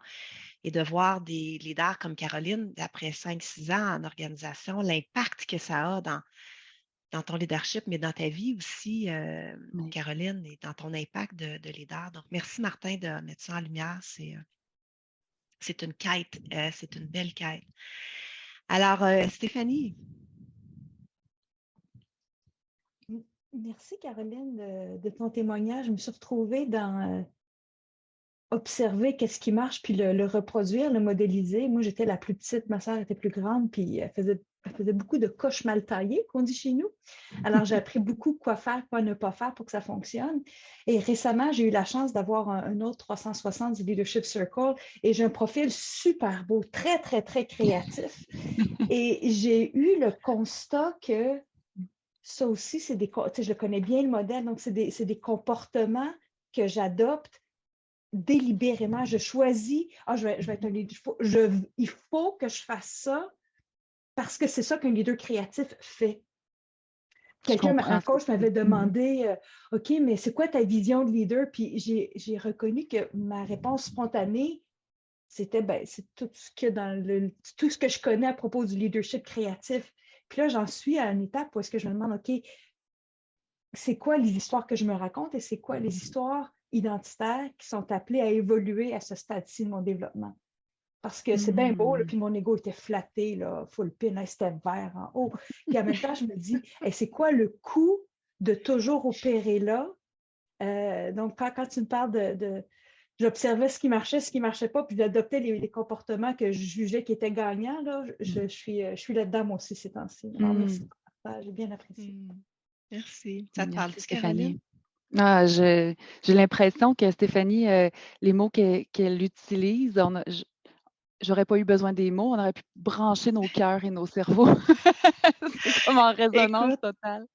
et de voir des leaders comme Caroline, après 5-6 ans en organisation, l'impact que ça a dans ton leadership, mais dans ta vie aussi, Oui. Caroline, et dans ton impact de leader. Donc, merci Martin de mettre ça en lumière. C'est une quête, c'est une belle quête. Alors, Stéphanie. Merci Caroline de ton témoignage. Je me suis retrouvée dans observer qu'est-ce qui marche, puis le reproduire, le modéliser. Moi, j'étais la plus petite, ma sœur était plus grande, puis elle faisait beaucoup de coches mal taillées, qu'on dit chez nous. Alors, j'ai appris beaucoup quoi faire, quoi ne pas faire pour que ça fonctionne. Et récemment, j'ai eu la chance d'avoir un autre 360 du Leadership Circle et j'ai un profil super beau, très, très, très créatif. Et j'ai eu le constat que ça aussi, je le connais bien le modèle, donc c'est des comportements que j'adopte délibérément. Je choisis, je vais être un leader, il faut que je fasse ça parce que c'est ça qu'un leader créatif fait. Un coach m'avait demandé, OK, mais c'est quoi ta vision de leader? Puis j'ai reconnu que ma réponse spontanée, c'était, c'est tout ce que je connais à propos du leadership créatif. Puis là, j'en suis à une étape où est-ce que je me demande, OK, c'est quoi les histoires que je me raconte et c'est quoi les histoires identitaires qui sont appelées à évoluer à ce stade-ci de mon développement? Parce que c'est bien beau, là, puis mon ego était flatté, là, full pin, là, c'était vert en haut. Puis en même temps, je me dis, c'est quoi le coût de toujours opérer là? Donc, quand tu me parles j'observais ce qui marchait pas, puis d'adopter les comportements que je jugeais qui étaient gagnants, là, je suis là-dedans, moi aussi, ces temps-ci. Alors, merci pour ça, j'ai bien apprécié. Merci. Ça te parle, Stéphanie? Caroline? J'ai l'impression que Stéphanie, les mots qu'elle utilise, j'aurais pas eu besoin des mots, on aurait pu brancher nos cœurs et nos cerveaux. C'est comme en résonance totale.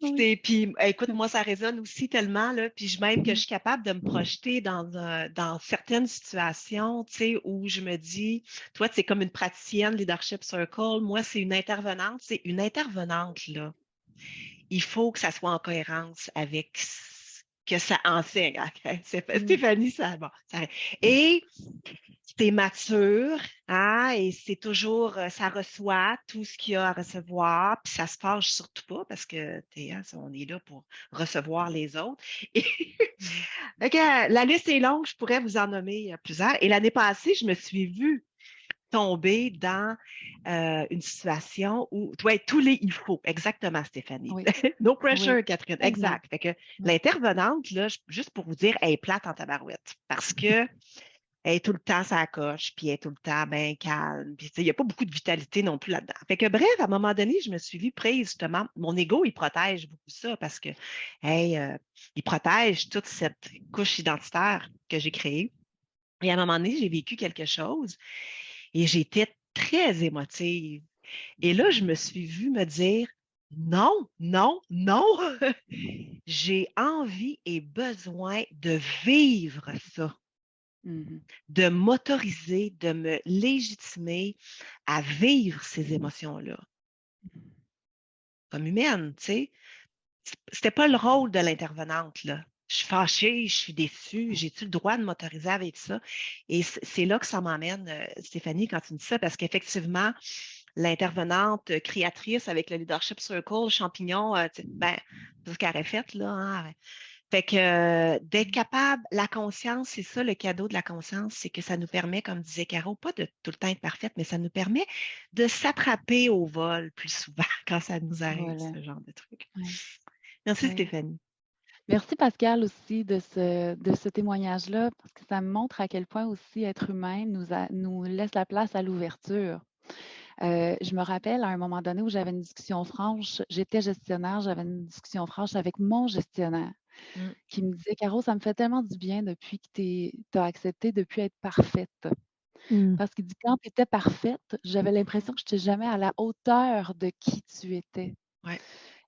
Puis, écoute, moi, ça résonne aussi tellement, là, puis même que je suis capable de me projeter dans certaines situations, tu sais, où je me dis, toi, c'est comme une praticienne Leadership Circle, moi, c'est une intervenante. C'est une intervenante, là. Il faut que ça soit en cohérence avec ce que ça enseigne. Okay? Stéphanie, ça. Et c'est mature, hein, et c'est toujours, ça reçoit tout ce qu'il y a à recevoir, puis ça se fâche surtout pas parce que on est là pour recevoir les autres. Et la liste est longue, je pourrais vous en nommer plusieurs. Et l'année passée, je me suis vue tomber dans une situation où, tous les il faut, exactement, Stéphanie. Oui. No pressure, Oui. Catherine. Exact. Fait que l'intervenante, là, juste pour vous dire, elle est plate en tabarouette parce que elle est tout le temps ça coche, puis elle est tout le temps bien calme. Puis, il n'y a pas beaucoup de vitalité non plus là-dedans. Fait que bref, à un moment donné, je me suis vue prise, justement. Mon ego, il protège beaucoup ça parce que, il protège toute cette couche identitaire que j'ai créée. Et à un moment donné, j'ai vécu quelque chose et j'étais très émotive. Et là, je me suis vue me dire, non, non, non, j'ai envie et besoin de vivre ça. De m'autoriser, de me légitimer à vivre ces émotions-là. Comme humaine, tu sais. C'était pas le rôle de l'intervenante, là. Je suis fâchée, je suis déçue, j'ai-tu le droit de m'autoriser avec ça? Et c'est là que ça m'emmène, Stéphanie, quand tu me dis ça, parce qu'effectivement, l'intervenante créatrice avec le Leadership Circle, champignon, c'est ce qu'elle aurait fait, là, hein. Fait que d'être capable, la conscience, c'est ça le cadeau de la conscience, c'est que ça nous permet, comme disait Caro, pas de tout le temps être parfaite, mais ça nous permet de s'attraper au vol plus souvent quand ça nous arrive, ce genre de truc. Oui. Merci Stéphanie. Merci Pascal aussi de ce témoignage-là, parce que ça me montre à quel point aussi être humain nous laisse la place à l'ouverture. Je me rappelle à un moment donné où j'avais une discussion franche, j'étais gestionnaire, j'avais une discussion franche avec mon gestionnaire qui me disait, Caro, ça me fait tellement du bien depuis que tu as accepté de ne plus être parfaite. Parce qu'il dit, quand tu étais parfaite, j'avais l'impression que je n'étais jamais à la hauteur de qui tu étais. Ouais.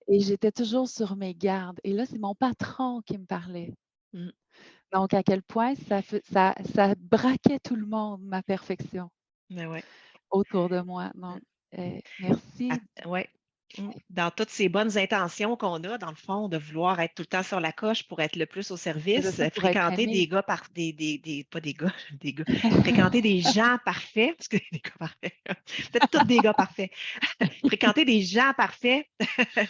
Et j'étais toujours sur mes gardes. Et là, c'est mon patron qui me parlait. Donc, à quel point ça braquait tout le monde, ma perfection, Mais ouais. autour de moi. Donc, merci. Ouais. Dans toutes ces bonnes intentions qu'on a, dans le fond, de vouloir être tout le temps sur la coche pour être le plus au C'est service, ça, pour être fréquenter aimé. des gars pas des gars, des gars, fréquenter des gens parfaits, parce que des gars parfaits, peut-être tous des gars parfaits, fréquenter des gens parfaits,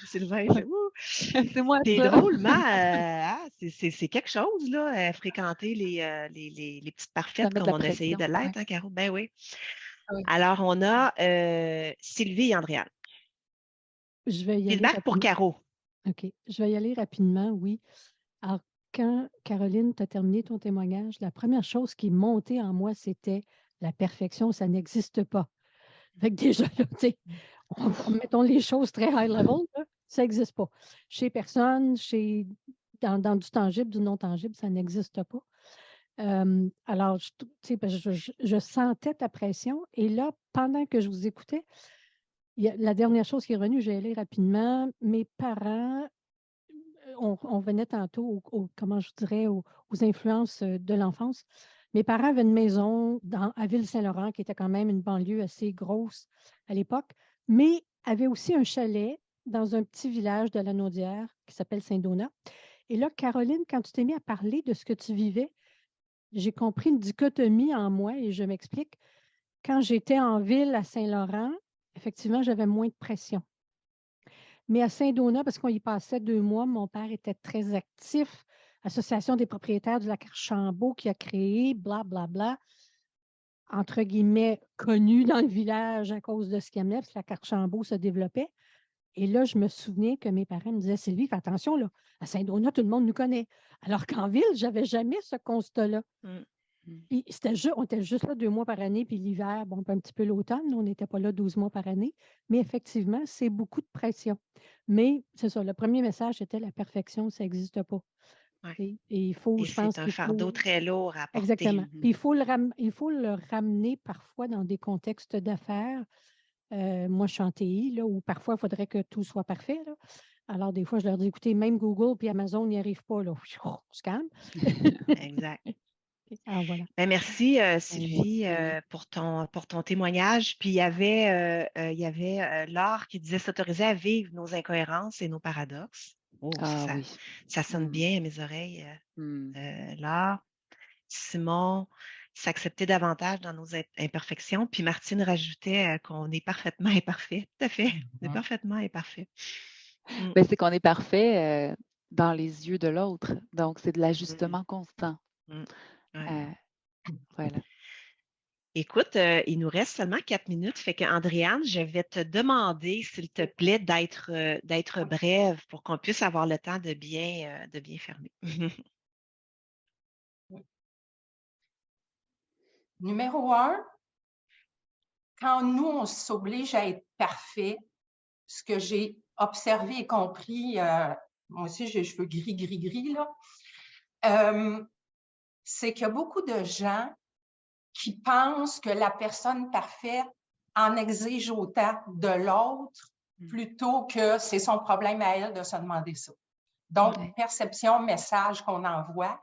Sylvain, il fait ouh! C'est moi Puis ça. drôlement, c'est quelque chose, là, fréquenter les petites Ça parfaites met de comme la on a essayé pression. de Ouais. l'être, hein, Caro? Ben oui. Oui. Alors, on a Sylvie et Andréane. Je vais y aller Feedback pour rapidement. Caro. OK. Je vais y aller rapidement, oui. Alors, quand Caroline, tu as terminé ton témoignage, la première chose qui est montée en moi, c'était la perfection, ça n'existe pas. Fait que déjà, là, tu sais, mettons les choses très high level, là, ça n'existe pas. Chez personne, dans du tangible, du non tangible, ça n'existe pas. Alors, tu sais, parce que je sentais ta pression. Et là, pendant que je vous écoutais, la dernière chose qui est revenue, je vais aller rapidement. Mes parents, on venait tantôt, comment je dirais, aux influences de l'enfance. Mes parents avaient une maison à Ville-Saint-Laurent, qui était quand même une banlieue assez grosse à l'époque, mais avaient aussi un chalet dans un petit village de la Naudière qui s'appelle Saint-Donat. Et là, Caroline, quand tu t'es mis à parler de ce que tu vivais, j'ai compris une dichotomie en moi et je m'explique. Quand j'étais en ville à Saint-Laurent, effectivement, j'avais moins de pression. Mais à Saint-Donat, parce qu'on y passait 2 mois, mon père était très actif. Association des propriétaires du lac Archambault qui a créé, blablabla, entre guillemets, connu dans le village à cause de ce qu'il aimait, parce que le lac Archambault se développait. Et là, je me souviens que mes parents me disaient, Sylvie, fais attention, là, à Saint-Donat, tout le monde nous connaît. Alors qu'en ville, je n'avais jamais ce constat-là. Puis on était juste là 2 mois par année, puis l'hiver, bon, puis un petit peu l'automne, on n'était pas là 12 mois par année. Mais effectivement, c'est beaucoup de pression. Mais c'est ça, le premier message était la perfection, ça n'existe pas. Ouais. Et il faut, Et je pense c'est un qu'il fardeau faut. très lourd à porter. Exactement. Puis il faut le ramener parfois dans des contextes d'affaires. Moi, je suis en TI, là, où parfois, il faudrait que tout soit parfait, là. Alors, des fois, je leur dis, écoutez, même Google puis Amazon n'y arrivent pas, là. On se calme. Exact. Alors, voilà. Ben, merci, Sylvie, pour ton témoignage. Puis il y avait Laure qui disait s'autoriser à vivre nos incohérences et nos paradoxes. Oh, Ah oui. ça sonne bien à mes oreilles, Laure. Simon, s'accepter davantage dans nos imperfections. Puis Martine rajoutait qu'on est parfaitement imparfait. Tout à fait, on est parfaitement imparfait. Ben, c'est qu'on est parfait dans les yeux de l'autre. Donc, c'est de l'ajustement constant. Ouais. Voilà. Écoute, il nous reste seulement 4 minutes. Fait qu'Andréane, je vais te demander, s'il te plaît, d'être brève pour qu'on puisse avoir le temps de bien fermer. Numéro 1, quand nous, on s'oblige à être parfait, ce que j'ai observé et compris, moi aussi, j'ai les cheveux gris, là, c'est qu'il y a beaucoup de gens qui pensent que la personne parfaite en exige autant de l'autre plutôt que c'est son problème à elle de se demander ça. Donc, perception, message qu'on envoie,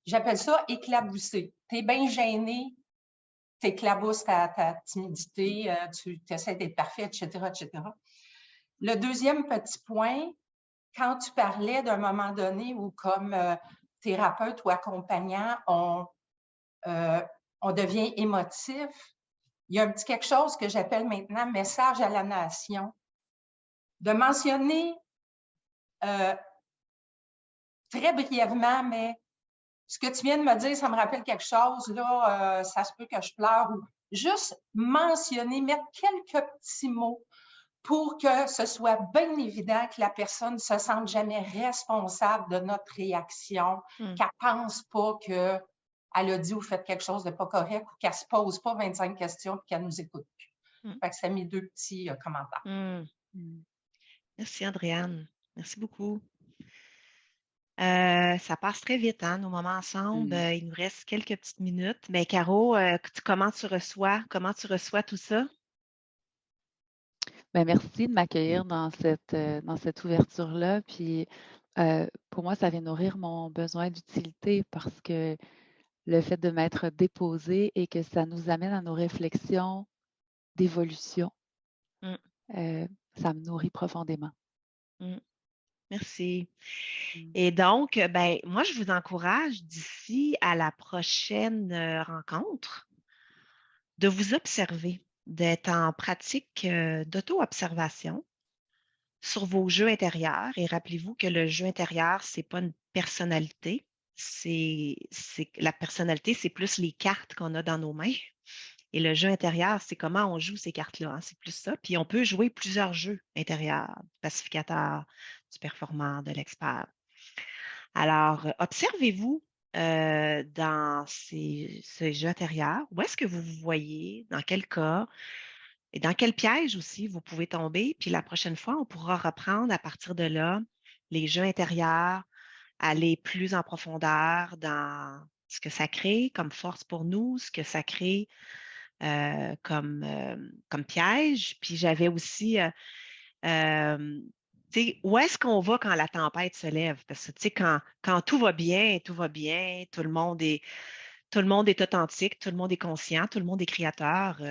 j'appelle ça éclabousser. Tu es bien gêné, tu éclabousses ta timidité, tu essaies d'être parfait, etc., etc. Le deuxième petit point, quand tu parlais d'un moment donné où comme thérapeute ou accompagnant, on devient émotif, il y a un petit quelque chose que j'appelle maintenant message à la nation. De mentionner très brièvement, mais ce que tu viens de me dire, ça me rappelle quelque chose, là, ça se peut que je pleure, ou juste mentionner, mettre quelques petits mots pour que ce soit bien évident que la personne ne se sente jamais responsable de notre réaction, qu'elle ne pense pas qu'elle a dit ou fait quelque chose de pas correct ou qu'elle ne se pose pas 25 questions et qu'elle nous écoute plus. Fait que ça a mis 2 petits commentaires. Merci, Andréane. Merci beaucoup. Ça passe très vite, hein, nos moments ensemble. Il nous reste quelques petites minutes. Mais Caro, comment tu reçois tout ça? Ben, merci de m'accueillir dans cette ouverture-là. Puis pour moi, ça vient nourrir mon besoin d'utilité parce que le fait de m'être déposé et que ça nous amène à nos réflexions d'évolution, Mm, ça me nourrit profondément. mm. Merci. Mm. Et donc, ben, moi, je vous encourage d'ici à la prochaine rencontre de vous observer, d'être en pratique d'auto-observation sur vos jeux intérieurs. Et rappelez-vous que le jeu intérieur, c'est pas une personnalité. La personnalité, c'est plus les cartes qu'on a dans nos mains. Et le jeu intérieur, c'est comment on joue ces cartes-là, hein, c'est plus ça. Puis on peut jouer plusieurs jeux intérieurs, du pacificateur, du performant, de l'expert. Alors, observez-vous dans ces jeux intérieurs. Où est-ce que vous vous voyez? Dans quel cas? Et dans quel piège aussi vous pouvez tomber? Puis la prochaine fois, on pourra reprendre à partir de là les jeux intérieurs, aller plus en profondeur dans ce que ça crée comme force pour nous, ce que ça crée comme piège. Puis j'avais aussi, tu sais, où est-ce qu'on va quand la tempête se lève? Parce que, tu sais, quand tout va bien, tout le monde est authentique, tout le monde est conscient, tout le monde est créateur.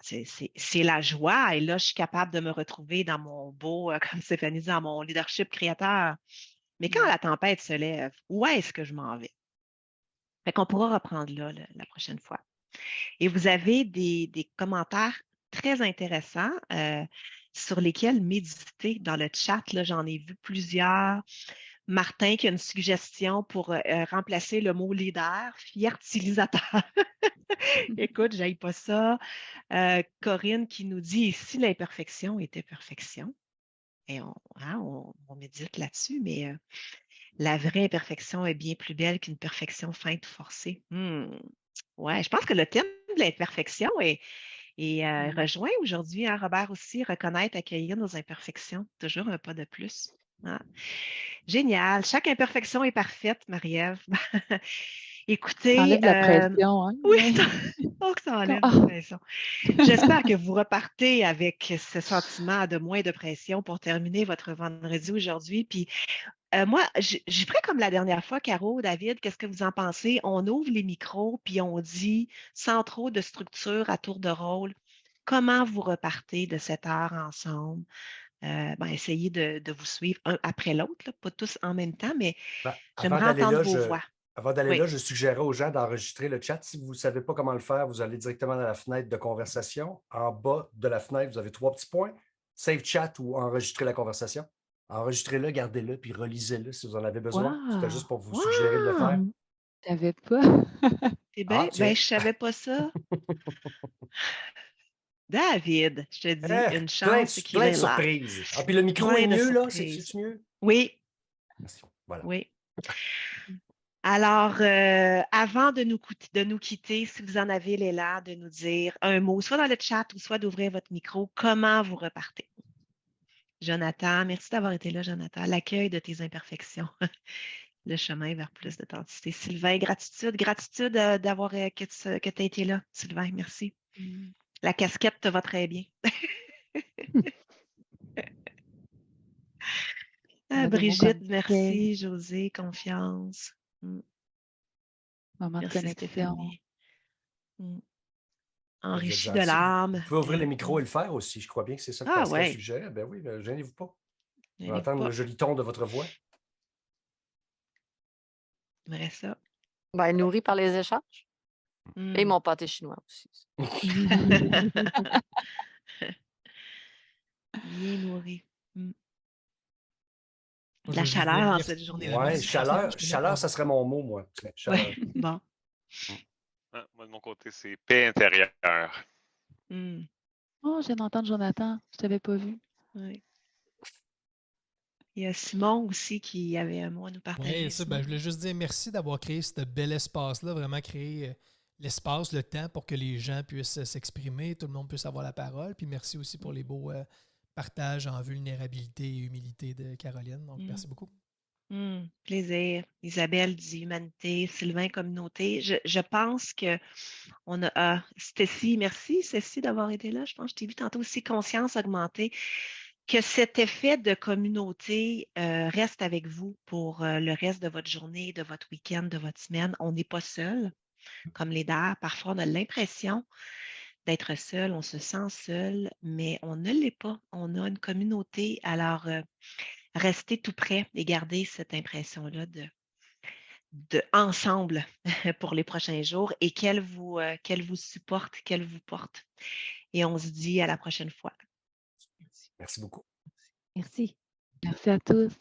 C'est la joie. Et là, je suis capable de me retrouver dans mon beau, comme Stéphanie dit, dans mon leadership créateur. Mais quand la tempête se lève, où est-ce que je m'en vais? Fait qu'on pourra reprendre là la prochaine fois. Et vous avez des commentaires très intéressants sur lesquels méditer dans le chat. Là, j'en ai vu plusieurs. Martin qui a une suggestion pour remplacer le mot leader, fiertilisateur. Écoute, j'aille pas ça. Corinne qui nous dit ici l'imperfection était perfection. Et on médite là-dessus, mais la vraie imperfection est bien plus belle qu'une perfection feinte ou forcée. Ouais, je pense que le thème de l'imperfection est rejoint aujourd'hui, hein, Robert aussi, reconnaître, accueillir nos imperfections. Toujours un pas de plus. Ah. Génial. Chaque imperfection est parfaite, Marie-Ève. Ça Écoutez, enlève la pression, hein? oui, Ouais. donc ça enlève Ah. la pression. J'espère que vous repartez avec ce sentiment de moins de pression pour terminer votre vendredi aujourd'hui. Puis moi, j'ai pris comme la dernière fois, Caro, David, qu'est-ce que vous en pensez? On ouvre les micros, puis on dit, sans trop de structure à tour de rôle, comment vous repartez de cette heure ensemble? Essayez de vous suivre un après l'autre, là, pas tous en même temps, mais Ben, j'aimerais entendre vos voix. Avant d'aller Oui. là, je suggérais aux gens d'enregistrer le chat. Si vous ne savez pas comment le faire, vous allez directement dans la fenêtre de conversation. En bas de la fenêtre, vous avez 3 petits points. Save chat ou enregistrer la conversation. Enregistrez-le, gardez-le, puis relisez-le si vous en avez besoin. C'était juste pour vous suggérer de le faire. Je savais pas. C'est bien, tiens. je savais pas ça. David, je te dis, une chance qu'il plein de est là. surprises. Ah, puis le micro Plein est de mieux, là? surprises. C'est mieux? Oui. Merci. Voilà. Oui. Alors, avant de nous quitter, si vous en avez l'élan, de nous dire un mot, soit dans le chat ou soit d'ouvrir votre micro, comment vous repartez? Jonathan, merci d'avoir été là, Jonathan. L'accueil de tes imperfections, le chemin vers plus d'authenticité. Sylvain, gratitude d'avoir que tu as été là, Sylvain, merci. La casquette te va très bien. Brigitte, merci. José, confiance. Moment de merci, connexion. Stéphanie. Enrichi de l'âme. Vous pouvez ouvrir le micro et le faire aussi. Je crois bien que c'est ça que Pascal suggérait. Ben oui, gênez-vous pas. On va entendre le joli ton de votre voix. J'aimerais ça. Nourri par les échanges. Et mon pâté chinois aussi. Bien nourri. La chaleur en cette journée. Oui, chaleur, ça serait mon mot, moi. Ouais, bon. Moi, de mon côté, c'est paix intérieure. Oh, je viens d'entendre Jonathan. Je ne t'avais pas vu. Oui. Il y a Simon aussi qui avait un mot à nous partager. Oui, ça, je voulais juste dire merci d'avoir créé ce bel espace-là, vraiment créer l'espace, le temps pour que les gens puissent s'exprimer, tout le monde puisse avoir la parole. Puis merci aussi pour les beaux partages en vulnérabilité et humilité de Caroline. Donc, merci beaucoup. Plaisir. Isabelle dit humanité, Sylvain communauté. Je pense que on a Stécie, merci Stécie d'avoir été là. Je pense que je t'ai vu tantôt aussi conscience augmentée. que cet effet de communauté reste avec vous pour le reste de votre journée, de votre week-end, de votre semaine. On n'est pas seul, comme leader. Parfois, on a l'impression d'être seul, on se sent seul, mais on ne l'est pas. On a une communauté. Alors, restez tout près et gardez cette impression-là de ensemble pour les prochains jours et qu'elle vous supporte, qu'elle vous porte. Et on se dit à la prochaine fois. Merci beaucoup. Merci. Merci à tous.